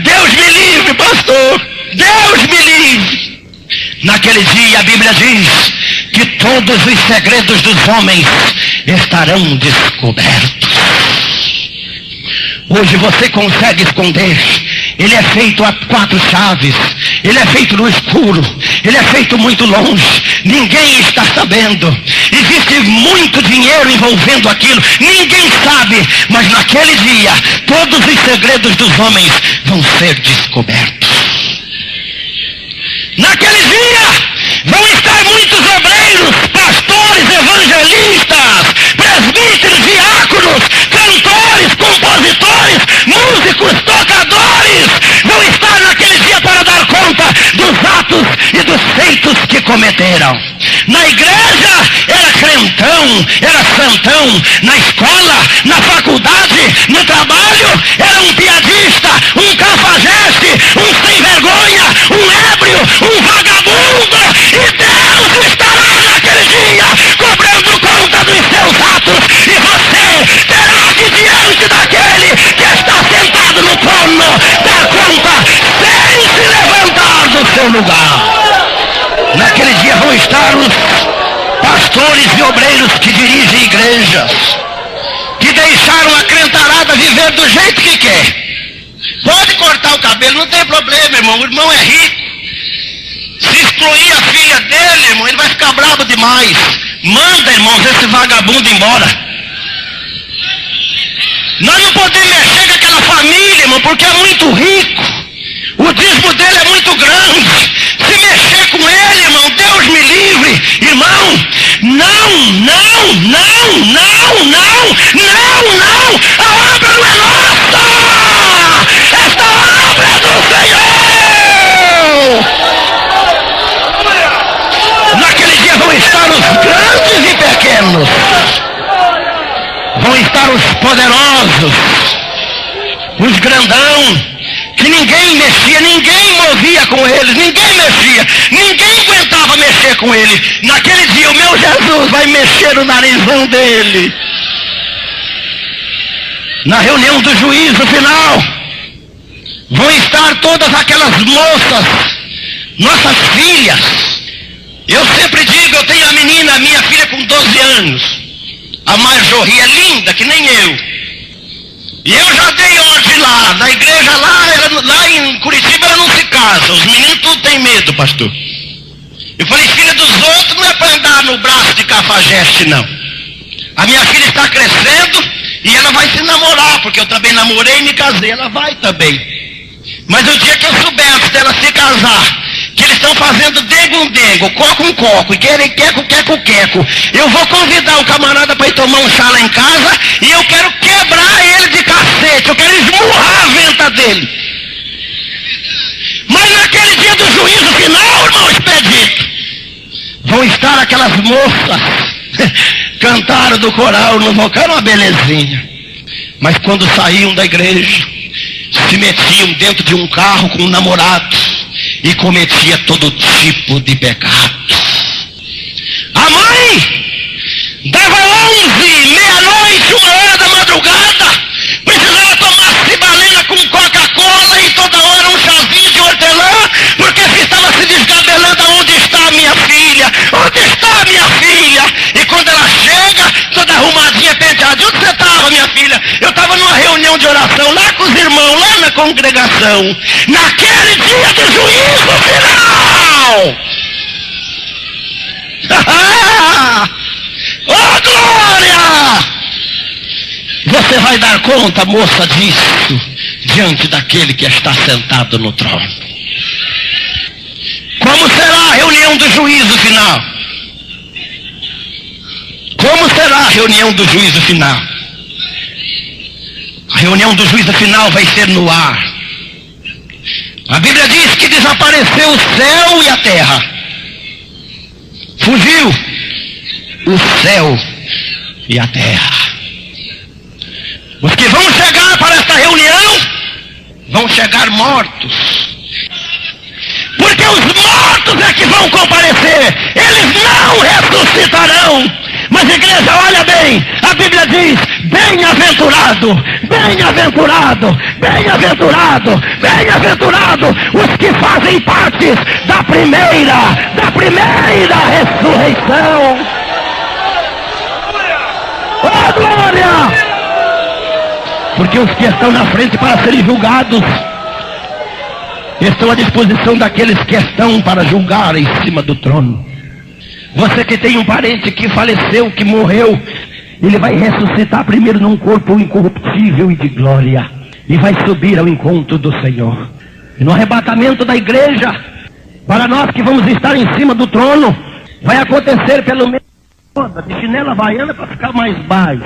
Deus me livre, pastor. Deus me livre. Naquele dia a Bíblia diz que todos os segredos dos homens estarão descobertos. Hoje você consegue esconder. Ele é feito a 4 chaves. Ele é feito no escuro. Ele é feito muito longe. Ninguém está sabendo. Existe muito dinheiro envolvendo aquilo. Ninguém sabe. Mas naquele dia, todos os segredos dos homens vão ser descobertos. Naquele dia, vão estar muitos obreiros, pastores, evangelistas, presbíteros, diáconos, cantores, compositores, músicos, tocadores, vão estar naquele dia para dar conta dos atos e dos feitos que cometeram. Na igreja era crentão, era santão. Na escola, na faculdade, no trabalho, era um piadista, um cafajeste, um sem vergonha, um ébrio, um vagabundo. E Deus estará naquele igrejas que deixaram a crentarada viver do jeito que quer. Pode cortar o cabelo, não tem problema, irmão. O irmão é rico. Se excluir a filha dele, irmão, ele vai ficar bravo demais. Manda, irmãos, esse vagabundo embora. Nós não podemos mexer com aquela família, irmão, porque é muito rico. O dízimo dele é muito grande. Se mexer com ele, irmão, Deus me livre. Irmão, não. A obra não é nossa. Esta obra é do Senhor. Naquele dia vão estar os grandes e pequenos. Vão estar os poderosos, os grandão, que ninguém mexia, ninguém movia com eles, ninguém mexia, ninguém aguentava mexer com ele. Naquele dia o meu Jesus vai mexer o narizão dele. Na reunião do juízo final, vão estar todas aquelas moças, nossas filhas. Eu sempre digo, eu tenho a menina, minha filha com 12 anos. A Marjorie é linda, que nem eu. E eu já dei ordem lá, na igreja lá em Curitiba ela não se casa. Os meninos tudo têm medo, pastor. Eu falei, filha dos outros não é para andar no braço de cafajeste, não. A minha filha está crescendo e ela vai se namorar, porque eu também namorei e me casei, ela vai também. Mas o dia que eu souber antes dela se casar, que eles estão fazendo dengo, coco, e querem queco, eu vou convidar o camarada para ir tomar um chá lá em casa, e eu quero quebrar ele de cacete, eu quero esmurrar a venta dele. Mas naquele dia do juízo final, irmão expedito, vão estar aquelas moças, cantaram do coral, não vão, era uma belezinha. Mas quando saíam da igreja, se metiam dentro de um carro com um namorado, e cometia todo tipo de pecados. A mãe dava 11, meia-noite, 1h da madrugada, precisava tomar cibalena com Coca-Cola e toda hora um chazinho de hortelã, porque estava se desgabelando. Onde está a minha filha? Onde está a minha filha? E quando ela chega, toda arrumadinha, penteada, onde você estava, minha filha? Eu estava numa reunião de oração, lá com os irmãos, lá na congregação, naquele dia do juízo final. Oh, glória! Você vai dar conta, moça, disso, diante daquele que está sentado no trono. Como será a reunião do juízo final? Como será a reunião do juízo final? A reunião do juízo final vai ser no ar. A Bíblia diz que desapareceu o céu e a terra. Fugiu o céu e a terra. Os que vão chegar para esta reunião vão chegar mortos. Porque os mortos é que vão comparecer. Eles não ressuscitarão. Mas igreja, olha bem, a Bíblia diz, bem-aventurado, bem-aventurado, bem-aventurado, bem-aventurado os que fazem parte da primeira ressurreição. Oh, glória! Porque os que estão na frente para serem julgados estão à disposição daqueles que estão para julgar em cima do trono. Você que tem um parente que faleceu, que morreu, ele vai ressuscitar primeiro num corpo incorruptível e de glória, e vai subir ao encontro do Senhor. E no arrebatamento da igreja, para nós que vamos estar em cima do trono, vai acontecer pelo menos de chinela havaiana para ficar mais baixo.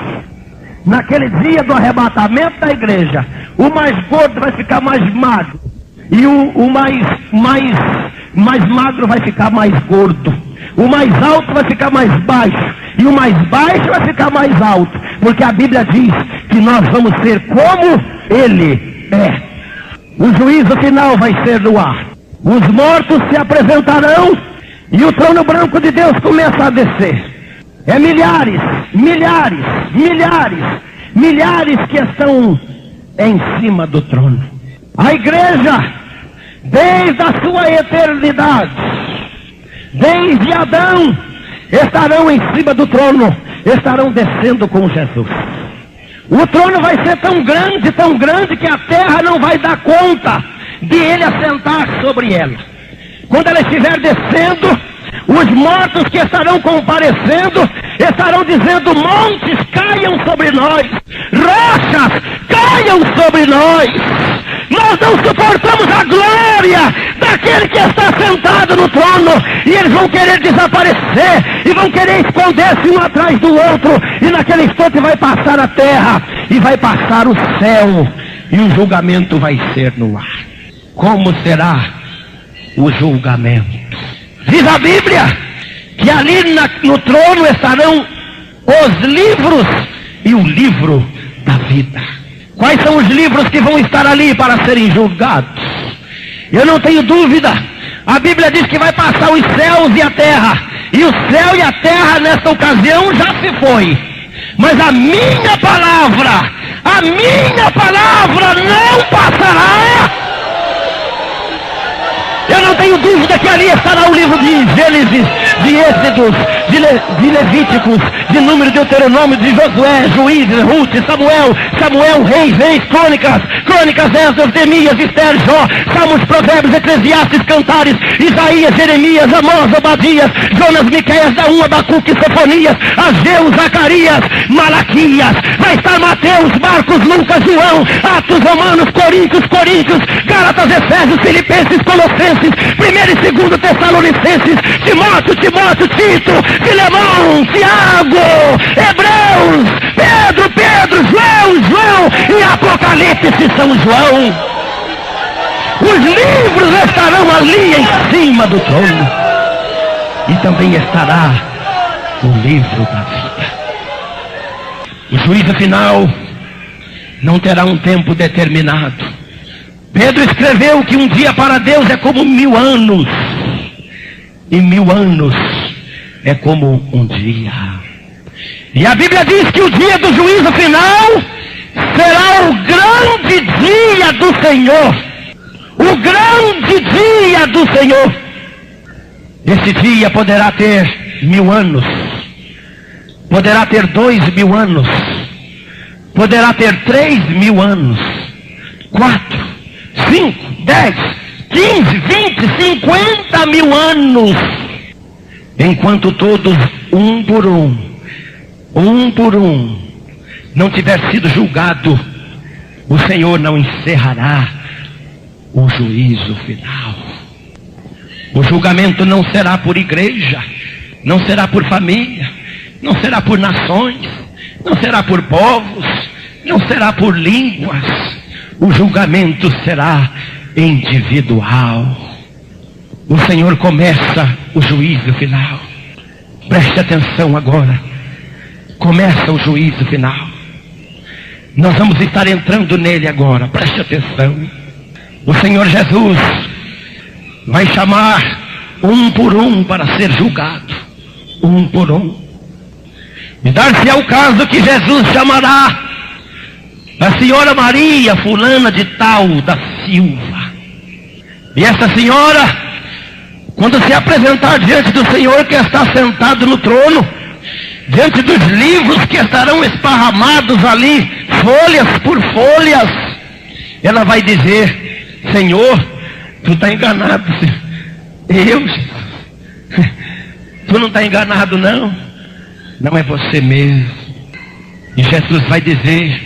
Naquele dia do arrebatamento da igreja, o mais gordo vai ficar mais magro, e o mais magro vai ficar mais gordo. O mais alto vai ficar mais baixo, e o mais baixo vai ficar mais alto, porque a Bíblia diz que nós vamos ser como Ele é. O juízo final vai ser no ar. Os mortos se apresentarão, e o trono branco de Deus começa a descer. É milhares que estão em cima do trono. A igreja, desde a sua eternidade, desde Adão, estarão em cima do trono, estarão descendo com Jesus. O trono vai ser tão grande que a terra não vai dar conta de ele assentar sobre ela. Quando ela estiver descendo, os mortos que estarão comparecendo estarão dizendo: montes caiam sobre nós, rochas caiam sobre nós. Nós não suportamos a glória daquele que está sentado no trono. E eles vão querer desaparecer e vão querer esconder-se um atrás do outro. E naquele instante vai passar a terra e vai passar o céu, e o julgamento vai ser no ar. Como será o julgamento? Diz a Bíblia que ali no trono estarão os livros e o livro da vida. Quais são os livros que vão estar ali para serem julgados? Eu não tenho dúvida. A Bíblia diz que vai passar os céus e a terra. E o céu e a terra nesta ocasião já se foi. Mas a minha palavra não passará. Eu não tenho dúvida que ali estará o livro de Gênesis, de Êxodos, de Levíticos, de Número, de Deuteronômio, de Josué, Juízes, Ruth, Samuel, Reis, Crônicas, Esdras, Neemias, Esther, Jó, Salmos, Provérbios, Eclesiastes, Cantares, Isaías, Jeremias, Amós, Obadias, Jonas, Miqueias, Naum, Abacuque, Sofonias, Ageu, Zacarias, Malaquias. Vai estar Mateus, Marcos, Lucas, João, Atos, Romanos, Coríntios, Gálatas, Efésios, Filipenses, Colossenses, 1º e 2º Tessalonicenses, Timóteo, Tito, Filemão, Tiago, Hebreus, Pedro, João e Apocalipse São João. Os livros estarão ali em cima do trono. E também estará o livro da vida. O juízo final não terá um tempo determinado. Pedro escreveu que um dia para Deus é como 1000 anos, e 1000 anos é como um dia. E a Bíblia diz que o dia do juízo final será o grande dia do Senhor. O grande dia do Senhor. Esse dia poderá ter 1000 anos, poderá ter 2000 anos, poderá ter 3000 anos, 4, 5, 10, 15, 20, 50 mil anos. Enquanto todos, um por um, não tiver sido julgado, o Senhor não encerrará o juízo final. O julgamento não será por igreja, não será por família, não será por nações, não será por povos, não será por línguas. O julgamento será individual. O Senhor começa o juízo final. Preste atenção agora. Começa o juízo final. Nós vamos estar entrando nele agora. Preste atenção. O Senhor Jesus vai chamar um por um para ser julgado. Um por um. E dar-se ao caso que Jesus chamará a senhora Maria, fulana de tal da Silva. E essa senhora, quando se apresentar diante do Senhor que está sentado no trono, diante dos livros que estarão esparramados ali, folhas por folhas, ela vai dizer: Senhor, tu está enganado. Eu? Tu não está enganado não? Não é você mesmo. E Jesus vai dizer: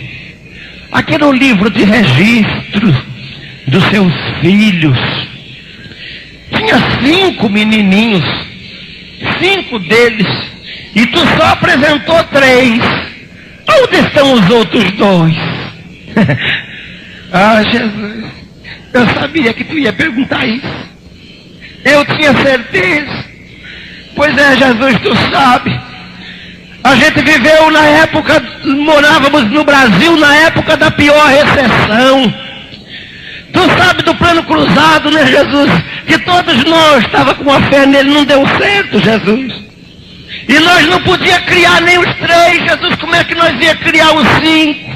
aqui no livro de registros dos seus filhos, tinha 5 menininhos, 5 deles, e tu só apresentou 3. Onde estão os outros 2? Ah, Jesus, eu sabia que tu ia perguntar isso. Eu tinha certeza. Pois é, Jesus, tu sabe. A gente viveu na época, morávamos no Brasil na época da pior recessão. Tu sabe do plano cruzado, né, Jesus? Que todos nós estávamos com a fé nele, não deu certo, Jesus. E nós não podíamos criar nem os 3, Jesus, como é que nós ia criar os 5?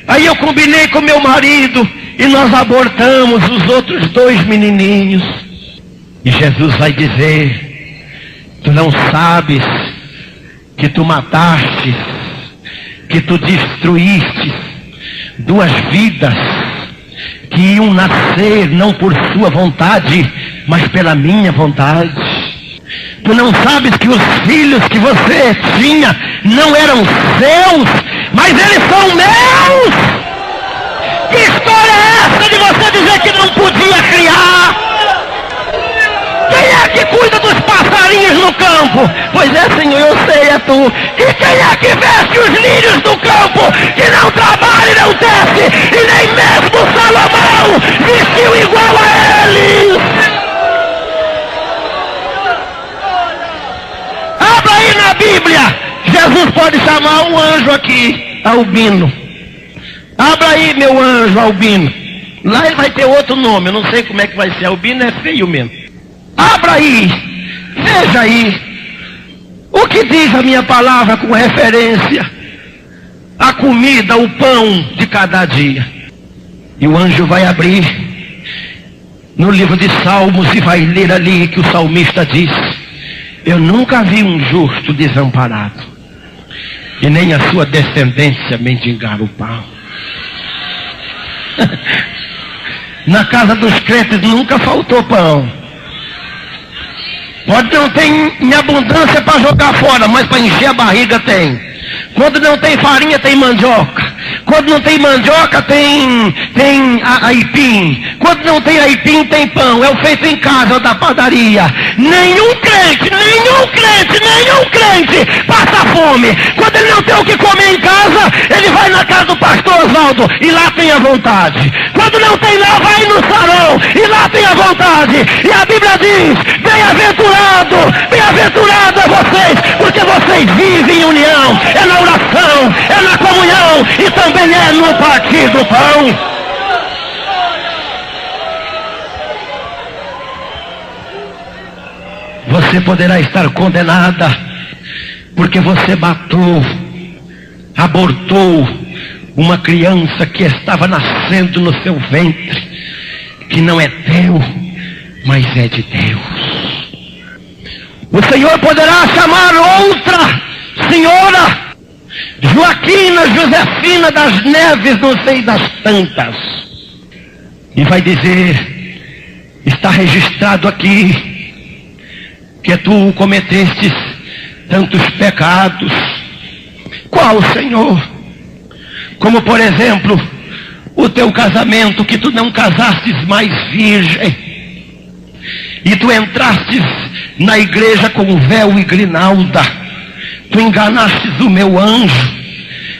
Aí eu combinei com meu marido e nós abortamos os outros 2 menininhos. E Jesus vai dizer: tu não sabes que tu mataste, que tu destruíste 2 vidas que iam nascer não por sua vontade, mas pela minha vontade. Tu não sabes que os filhos que você tinha não eram seus, mas eles são meus? Que história é essa de você dizer que não podia criar? Quem é que cuida dos passarinhos no campo? Pois é, Senhor, eu sei, é tu. E quem é que veste os lírios do campo, que não trabalha e não tece, e nem mesmo Salomão vestiu igual a eles? Abra aí na Bíblia. Jesus pode chamar um anjo aqui, Albino. Abra aí, meu anjo Albino. Lá ele vai ter outro nome, eu não sei como é que vai ser. Albino é feio mesmo. Abra aí, veja aí o que diz a minha palavra com referência à comida, o pão de cada dia. E o anjo vai abrir no livro de Salmos e vai ler ali que o salmista diz: eu nunca vi um justo desamparado, e nem a sua descendência mendigar o pão. Na casa dos crentes nunca faltou pão. Pode não ter em abundância para jogar fora, mas para encher a barriga tem. Quando não tem farinha, tem mandioca. Quando não tem mandioca, tem aipim. Quando não tem aipim, tem pão. É o feito em casa, da padaria. Nenhum crente passa fome. Quando ele não tem o que comer em casa, ele vai na casa do pastor Oswaldo e lá tem a vontade. Quando não tem lá, vai no sarau e lá tem a vontade. E a Bíblia diz: bem-aventurado é vocês, porque vocês vivem em união. É na oração, é na comunhão e também é no partir do pão. Você poderá estar condenada porque você matou, abortou uma criança que estava nascendo no seu ventre, que não é teu, mas é de Deus. O Senhor poderá chamar outra senhora, Joaquina Josefina das Neves, não sei das tantas, e vai dizer: está registrado aqui que tu cometestes tantos pecados. Qual, Senhor? Como, por exemplo, o teu casamento, que tu não casastes mais virgem, e tu entrastes na igreja com véu e grinalda. Tu enganastes o meu anjo,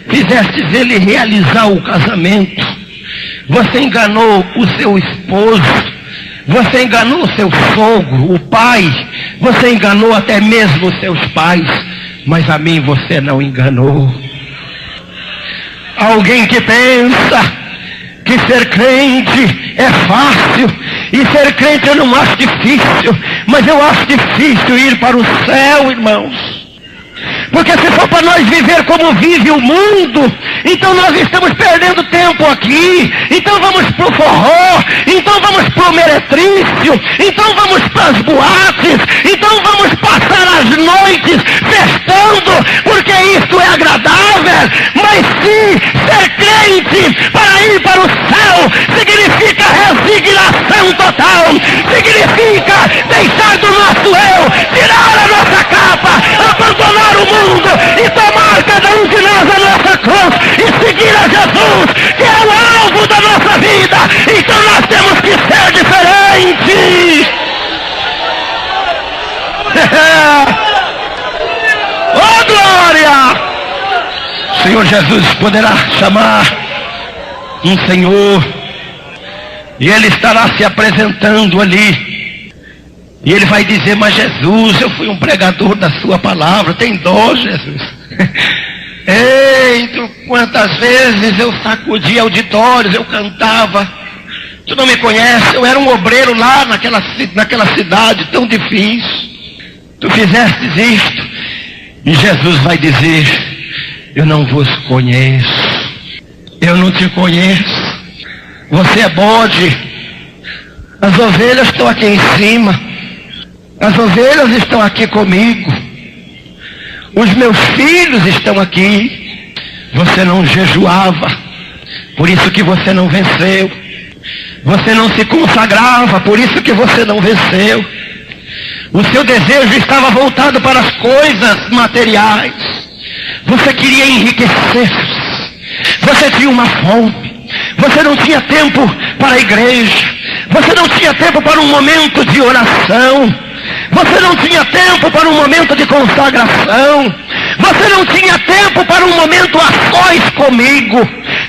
fizestes ele realizar o casamento. Você enganou o seu esposo, você enganou o seu sogro, o pai, você enganou até mesmo os seus pais, mas a mim você não enganou. Alguém que pensa que ser crente é fácil, e ser crente eu não acho difícil, mas eu acho difícil ir para o céu, irmãos. Porque se for para nós viver como vive o mundo, então nós estamos perdendo tempo aqui. Então vamos para o forró, então vamos para o meretrício, então vamos para as boates, então vamos passar as noites festando, porque isso é agradável. Mas se ser crente para ir para o céu significa resignação total, significa deixar do nosso eu, tirar a nossa capa, abandonar o mundo e tomar cada um de nós a nossa cruz e seguir a Jesus, que é o alvo da nossa vida. Então nós temos que ser diferentes. Oh, glória! O Senhor Jesus poderá chamar um Senhor, e Ele estará se apresentando ali. E ele vai dizer: mas Jesus, eu fui um pregador da sua palavra, tem dó, Jesus. Eita, quantas vezes eu sacudi auditórios, eu cantava. Tu não me conhece, eu era um obreiro lá naquela cidade tão difícil. Tu fizestes isto. E Jesus vai dizer: eu não vos conheço, eu não te conheço. Você é bode, as ovelhas estão aqui em cima. As ovelhas estão aqui comigo. Os meus filhos estão aqui. Você não jejuava, por isso que você não venceu. Você não se consagrava, por isso que você não venceu. O seu desejo estava voltado para as coisas materiais. Você queria enriquecer-se. Você tinha uma fome. Você não tinha tempo para a igreja. Você não tinha tempo para um momento de oração. Você não tinha tempo para um momento de consagração. Você não tinha tempo para um momento a sós comigo.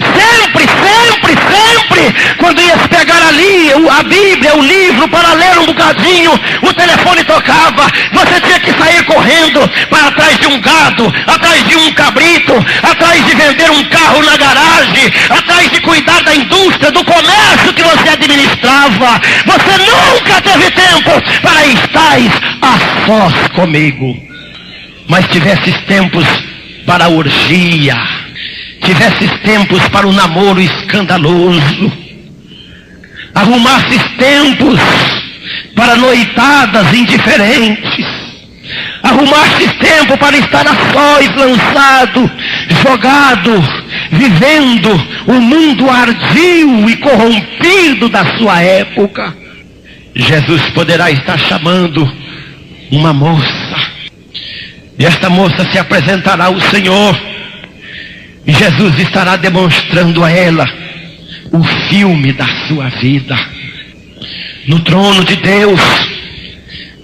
Sempre, sempre, sempre, quando ia pegar ali a Bíblia, o livro, para ler um bocadinho, o telefone tocava. Você tinha que sair correndo para atrás de um gado, atrás de um cabrito, atrás de vender um carro na garagem, atrás de cuidar da indústria, do comércio que você administrava. Você nunca teve tempo para estar a sós comigo. Mas tivesses tempos para a orgia, tivesses tempos para o namoro escandaloso, arrumasses tempos para noitadas indiferentes, arrumasses tempo para estar a sós, lançado, jogado, vivendo o mundo ardio e corrompido da sua época. Jesus poderá estar chamando uma moça, e esta moça se apresentará ao Senhor, e Jesus estará demonstrando a ela o filme da sua vida. No trono de Deus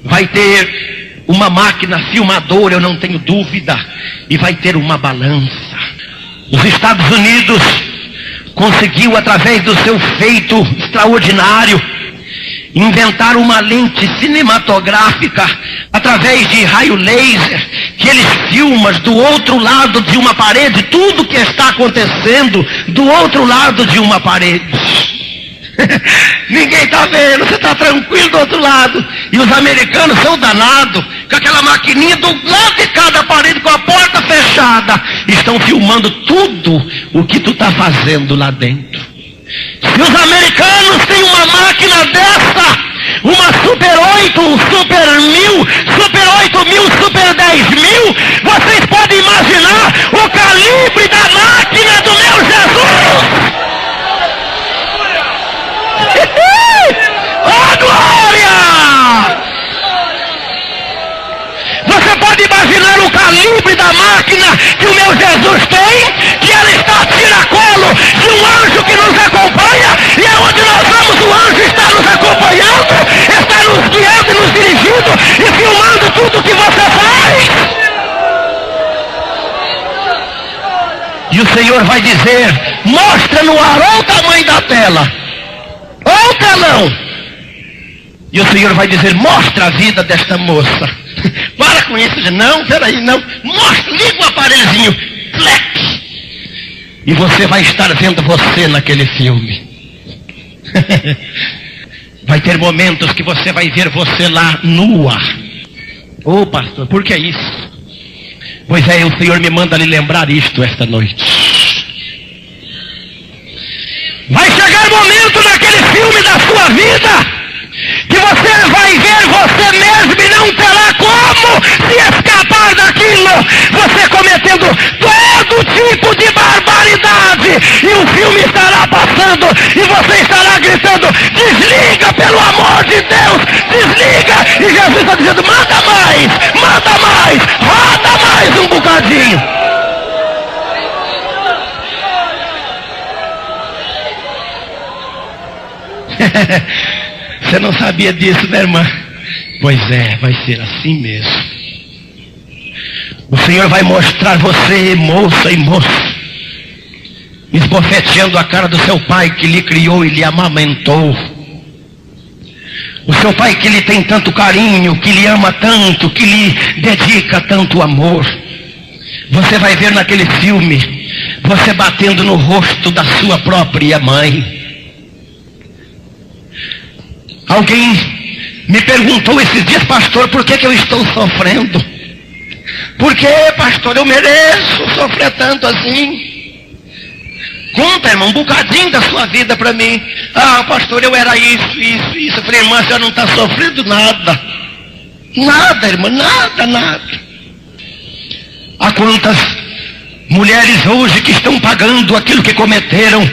vai ter uma máquina filmadora, eu não tenho dúvida, e vai ter uma balança. Os Estados Unidos conseguiu, através do seu feito extraordinário, inventar uma lente cinematográfica através de raio laser, que eles filmam do outro lado de uma parede tudo que está acontecendo do outro lado de uma parede. Ninguém está vendo, você está tranquilo do outro lado. E os americanos são danados, com aquela maquininha do lado de cada parede, com a porta fechada, estão filmando tudo o que tu está fazendo lá dentro. Se os americanos têm uma máquina dessa, uma Super 8, um Super 1000, Super 8000, Super 10000, vocês podem imaginar o calibre da máquina do meu Jesus! Oh, glória! Você pode imaginar o calibre da máquina que o meu Jesus tem, que ela está a tiracolo de um anjo que nos acompanha, e aonde nós vamos o anjo está nos acompanhando, está nos guiando e nos dirigindo e filmando tudo que você faz. E o Senhor vai dizer: mostra no ar, olha o tamanho da tela, olha o telão. E o Senhor vai dizer: mostra a vida desta moça. Para com isso, não, peraí, não. Mostra, liga o aparelhozinho. Clique. E você vai estar vendo você naquele filme. Vai ter momentos que você vai ver você lá nua. Ô pastor, por que isso? Pois é, o Senhor me manda lhe lembrar isto esta noite. Vai chegar momento naquele filme da sua vida que você vai ver você mesmo e não terá como se escapar daquilo. Você cometendo todo tipo de barbaridade, e o filme estará passando e você estará gritando: desliga, pelo amor de Deus, desliga. E Jesus está dizendo: manda mais, roda mais um bocadinho. Você não sabia disso, né, irmã? Pois é, vai ser assim mesmo. O Senhor vai mostrar você, moça e moço, esbofeteando a cara do seu pai que lhe criou e lhe amamentou. O seu pai que lhe tem tanto carinho, que lhe ama tanto, que lhe dedica tanto amor. Você vai ver naquele filme você batendo no rosto da sua própria mãe. Alguém me perguntou esses dias: pastor, por que eu estou sofrendo? Por que, pastor, eu mereço sofrer tanto assim? Conta, irmão, um bocadinho da sua vida para mim. Ah, pastor, eu era isso. Eu falei: irmã, você não está sofrendo nada. Nada, irmã, nada. quantas mulheres hoje que estão pagando aquilo que cometeram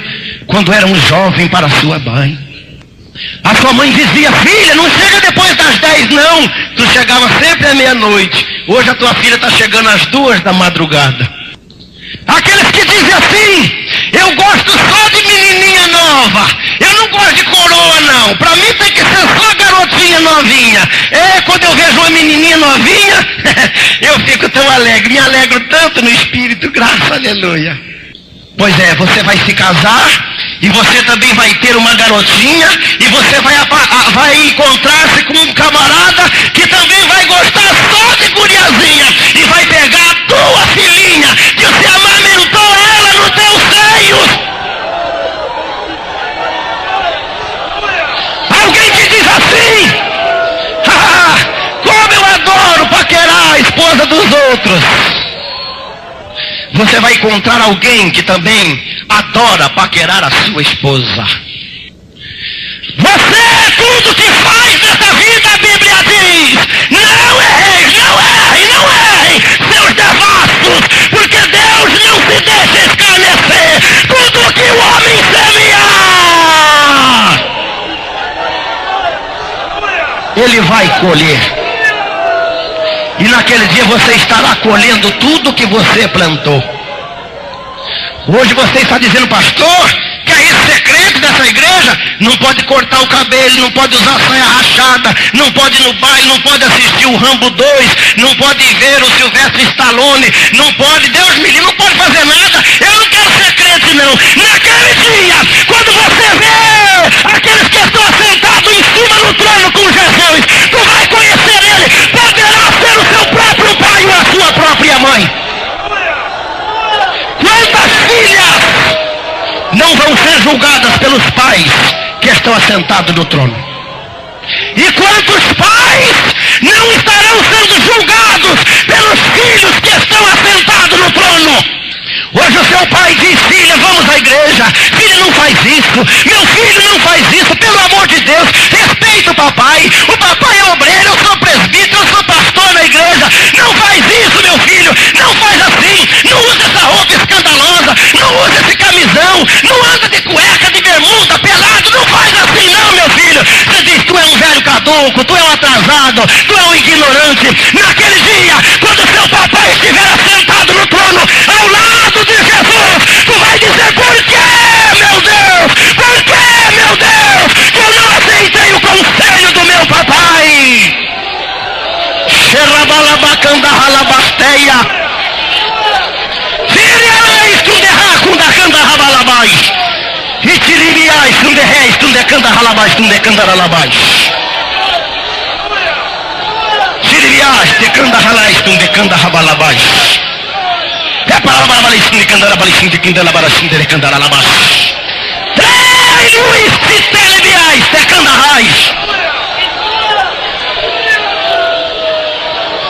quando eram jovens para sua mãe. A sua mãe dizia: filha, não chega depois das 10 não. Tu chegava sempre à meia-noite. Hoje a tua filha está chegando às 2 da madrugada. Aqueles que dizem assim: eu gosto só de menininha nova, eu não gosto de coroa não, para mim tem que ser só garotinha novinha. Quando eu vejo uma menininha novinha, eu fico tão alegre, me alegro tanto no espírito, graças a aleluia. Pois é, você vai se casar e você também vai ter uma garotinha, e você vai encontrar-se com um camarada que também vai gostar só de guriazinha e vai pegar a tua filhinha que você amamentou ela no teu seio. Alguém que diz assim: como eu adoro paquerar a esposa dos outros. Você vai encontrar alguém que também adora paquerar a sua esposa. Você é tudo que faz nessa vida, a Bíblia diz. Não errei, não errem, não errem, seus devassos, porque Deus não se deixa escarnecer. Tudo que o homem semear, ele vai colher. E naquele dia você estará colhendo tudo que você plantou. Hoje você está dizendo: pastor, que é esse secreto dessa igreja? Não pode cortar o cabelo, não pode usar saia rachada, não pode ir no baile, não pode assistir o Rambo 2, não pode ver o Sylvester Stallone, não pode, Deus me livre, não pode fazer nada. Eu não quero ser crente não. Naquele dia, quando você vê aqueles que estão assentados em cima do trono com Jesus, tu vai conhecer ele. Poderá ser o seu próprio pai ou a sua própria mãe. Quantas filhas não vão ser julgadas pelos pais que estão assentados no trono? E quantos pais não estarão sendo julgados pelos filhos que estão assentados no trono? Hoje o seu pai diz: filha, vamos à igreja. Filha, não faz isso. Meu filho, não faz isso. Pelo amor de Deus, respeita o papai. O papai é obreiro, eu sou presbítero, eu sou pastor na igreja. Não faz isso, meu filho. Não faz assim. Não usa essa roupa escandalosa. Não usa esse camisão. Não anda de cueca, de bermuda, pelado. Não faz assim não, meu filho. Você diz: tu é um velho caduco, tu é um atrasado, tu é um ignorante. Naquele dia, quando seu papai estiver assentado no trono, ao lado de Jesus, tu vai dizer: por que, meu Deus? Por que, meu Deus, que eu não aceitei o conselho do meu papai? Xerabalabacandahalabasteia, Viriais tunderracundacandahalabai, Itiribiais tunderreis tundecandahalabai tundecandaralabai, Tiribiais tecandahalais tundecandahalabai.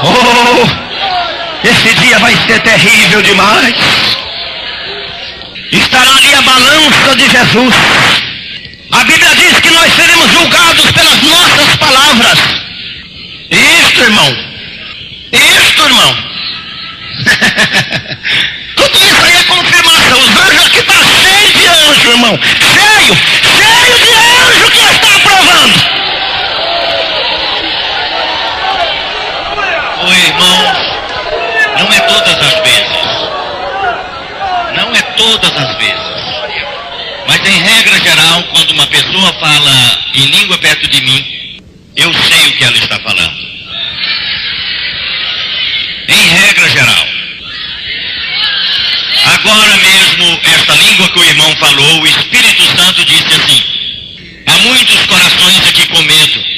Oh, esse dia vai ser terrível demais. Estará ali a balança de Jesus. A Bíblia diz que nós seremos julgados pelas nossas palavras. Isto, irmão. Tudo isso aí é confirmação. Os anjos aqui estão cheios de anjo, irmão. Cheio de anjo que está aprovando. Irmãos, não é todas as vezes. Não é todas as vezes. Mas em regra geral, quando uma pessoa fala em língua perto de mim, eu sei o que ela está falando. Em regra geral. Agora mesmo, esta língua que o irmão falou, o Espírito Santo disse assim: há muitos corações aqui com medo.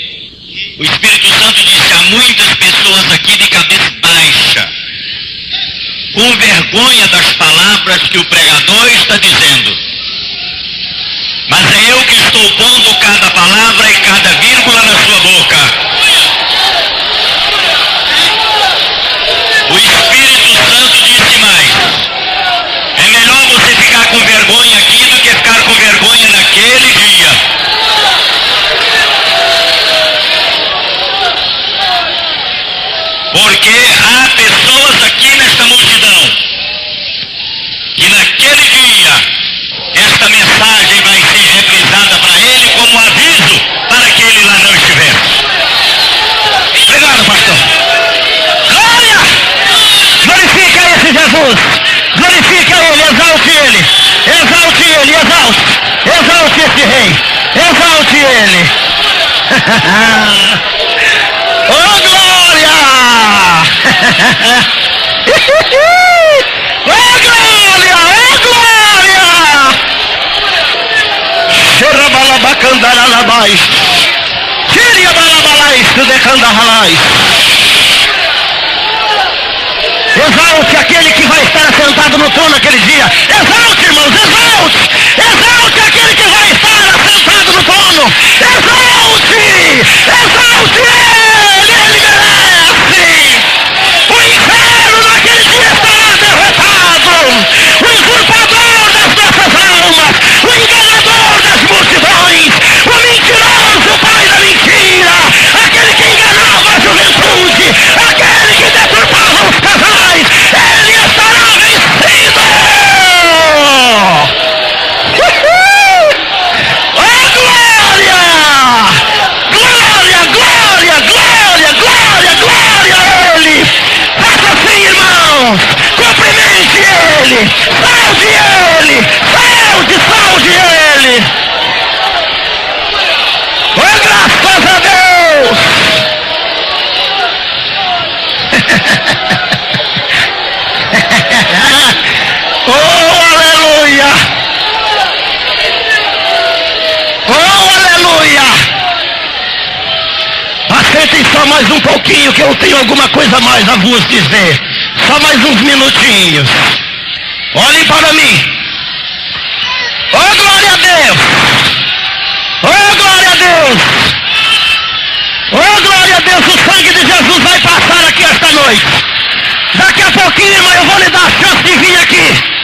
O Espírito Santo disse: há muitas pessoas aqui de cabeça baixa, com vergonha das palavras que o pregador está dizendo. Mas é eu que estou pondo cada palavra e cada vírgula na sua boca. O Espírito Santo disse mais: é melhor você ficar com vergonha aqui do que ficar com vergonha naquele dia. Porque há pessoas aqui nesta multidão Oh, glória! Oh, glória! Oh, glória! Xerabalabacandalalabai. Tiriabalabalais, tudecandarralais. Exalte aquele que vai estar sentado no trono naquele dia. Exalte, irmãos, exalte. Exalte aquele que vai estar sentado no trono. Exalte. Exalte ele. Ele merece. O inferno naquele dia estará derrotado. O usurpador das nossas almas. O enganador das multidões. O mentiroso pai da mentira. Aquele que enganava a juventude. Aquele que deturpava os casais. Ele estará vencido. Oh, glória! Glória, glória, glória, glória, glória a ele. Faça assim, irmãos. Cumprimente ele. Salve ele. Salve ele. Oh, graças a Deus. Oh, aleluia! Oh, aleluia! Aceitem só mais um pouquinho que eu tenho alguma coisa mais a vos dizer. Só mais uns minutinhos. Olhem para mim. Oh, glória a Deus! Oh, glória a Deus! Oh, glória a Deus! O sangue de Jesus vai passar aqui esta noite. Daqui a pouquinho, irmão, eu vou lhe dar a chance de vir aqui.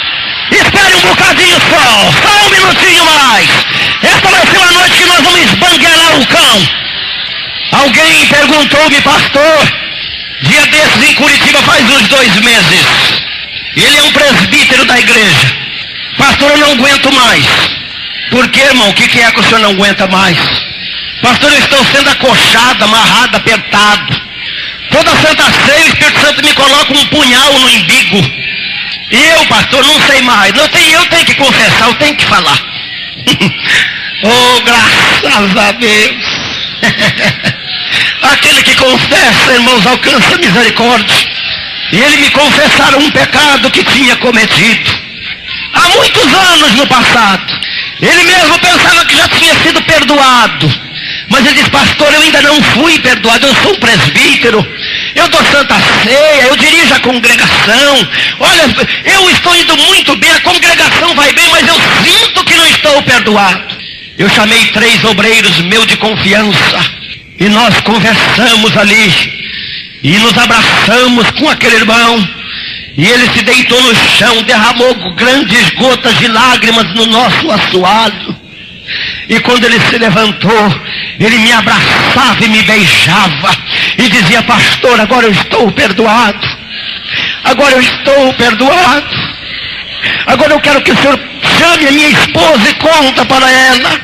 Espere um bocadinho só um minutinho mais. Esta vai ser uma noite que nós vamos esbanguelar o cão. Alguém perguntou-me, pastor, dia desses em Curitiba faz uns 2 meses. Ele é um presbítero da igreja. Pastor, eu não aguento mais. Por quê, irmão? O que é que o senhor não aguenta mais? Pastor, eu estou sendo acochado, amarrado, apertado. Toda Santa Ceia, o Espírito Santo me coloca um punhal no umbigo. E eu, pastor, não sei mais. Eu tenho que confessar, eu tenho que falar. Oh, graças a Deus. Aquele que confessa, irmãos, alcança misericórdia. E ele me confessaram um pecado que tinha cometido há muitos anos no passado. Ele mesmo pensava que já tinha sido perdoado. Mas ele diz, pastor, eu ainda não fui perdoado, eu sou um presbítero, eu dou Santa Ceia, eu dirijo a congregação, olha, eu estou indo muito bem, a congregação vai bem, mas eu sinto que não estou perdoado. Eu chamei 3 obreiros meus de confiança, e nós conversamos ali, e nos abraçamos com aquele irmão, e ele se deitou no chão, derramou grandes gotas de lágrimas no nosso assoalho. E quando ele se levantou, ele me abraçava e me beijava e dizia, pastor, agora eu estou perdoado. Agora eu estou perdoado. Agora eu quero que o senhor chame a minha esposa e conta para ela,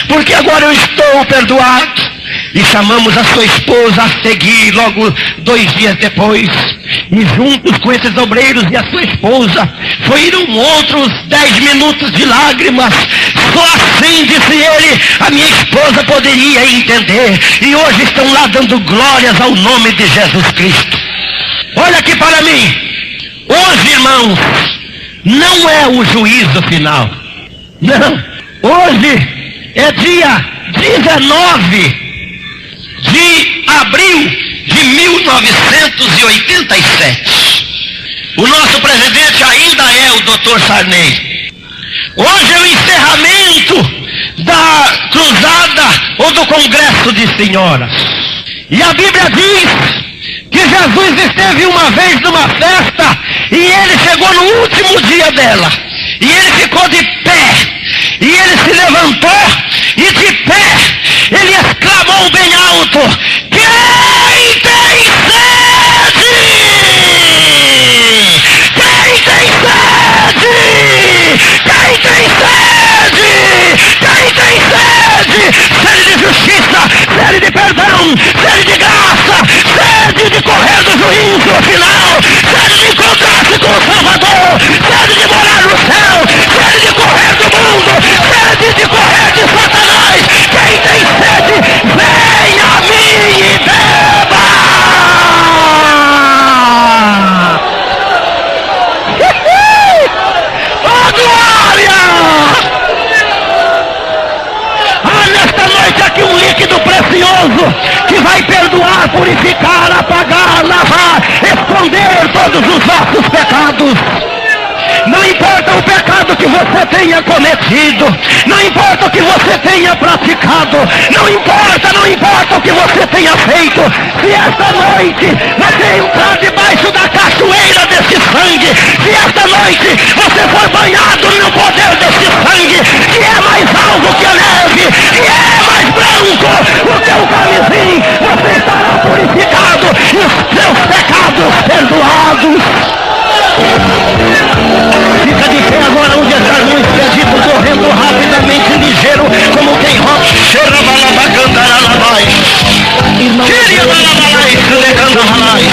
porque agora eu estou perdoado. E chamamos a sua esposa a seguir logo 2 dias depois. E juntos com esses obreiros e a sua esposa, foram outros 10 minutos de lágrimas. Só assim, disse ele, a minha esposa poderia entender. E hoje estão lá dando glórias ao nome de Jesus Cristo. Olha aqui para mim. Hoje, irmãos, não é o juízo final. Não. Hoje é dia 19 de abril de 1987. O nosso presidente ainda é o Dr. Sarney. Hoje é o encerramento da cruzada ou do congresso de senhoras. E a Bíblia diz que Jesus esteve uma vez numa festa e ele chegou no último dia dela. E ele ficou de pé. E ele se levantou e de pé ele exclamou bem alto: quem tem sede? Quem tem sede? Quem tem sede? Quem tem sede? Sede de justiça, sede de perdão, sede de graça, sede de correr do juízo final, sede de encontrar-se com o Salvador, sede de morar no céu, sede de correr do esconder todos os nossos pecados. Não importa o pecado que você tenha cometido, não importa o que você tenha praticado, não importa o que você tenha feito. Se esta noite você entrar debaixo da cachoeira desse sangue, se esta noite você for banhado no poder desse sangue, que é mais alvo que a neve, que é mais branco o teu camisim, você estará purificado e os seus pecados perdoados. Fica de pé agora onde está no expedito, correndo rapidamente, ligeiro, como quem roda. Cheira balabacandarabai. Tire a balabai, candecandaralai.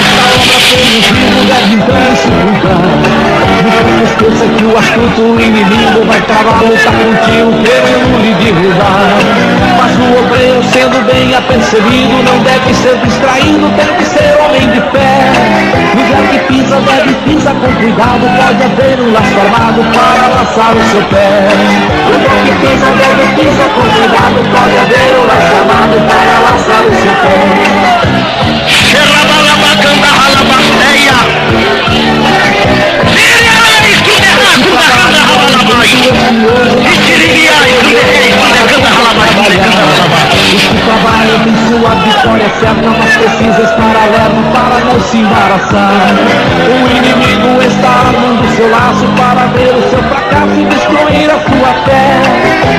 Não esqueça que o astuto inimigo vai travar a luta contigo, querendo lhe derrubar. Mas o obreiro, sendo bem apercebido, não deve ser distraído, deve ser homem de fé. Lugar que pisa, deve pisar com cuidado, pode haver um laço armado para laçar o seu pé. Lugar que pisa, deve pisar com cuidado, pode haver um laço armado para laçar o seu pé. Os que trabalham em sua vitória certa, mas precisa estar alerta para não se embaraçar. O inimigo está armando seu laço para ver o seu fracasso e destruir a sua fé.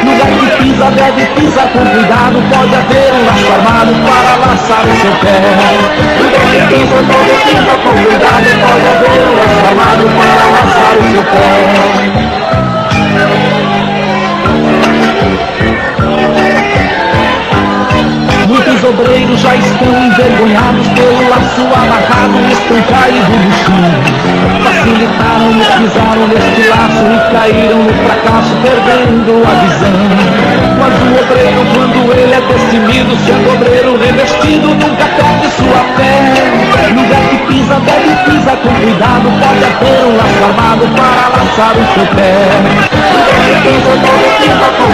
Lugar que pisa, deve pisar com cuidado, pode haver um laço armado para laçar o seu pé. Lugar que pisa, deve pisar com cuidado, pode haver um laço armado para laçar o seu pé. Muitos obreiros já estão envergonhados pelo laço amarrado, estão caídos no chão. Facilitaram e pisaram neste laço e caíram no fracasso, perdendo a visão. Mas o obreiro, quando ele é destemido, sendo obreiro revestido, nunca perde sua fé. Lugar que pisa, deve pisar com cuidado, pode haver um laço armado para laçar o seu pé. Lugar que pisa, deve pisar com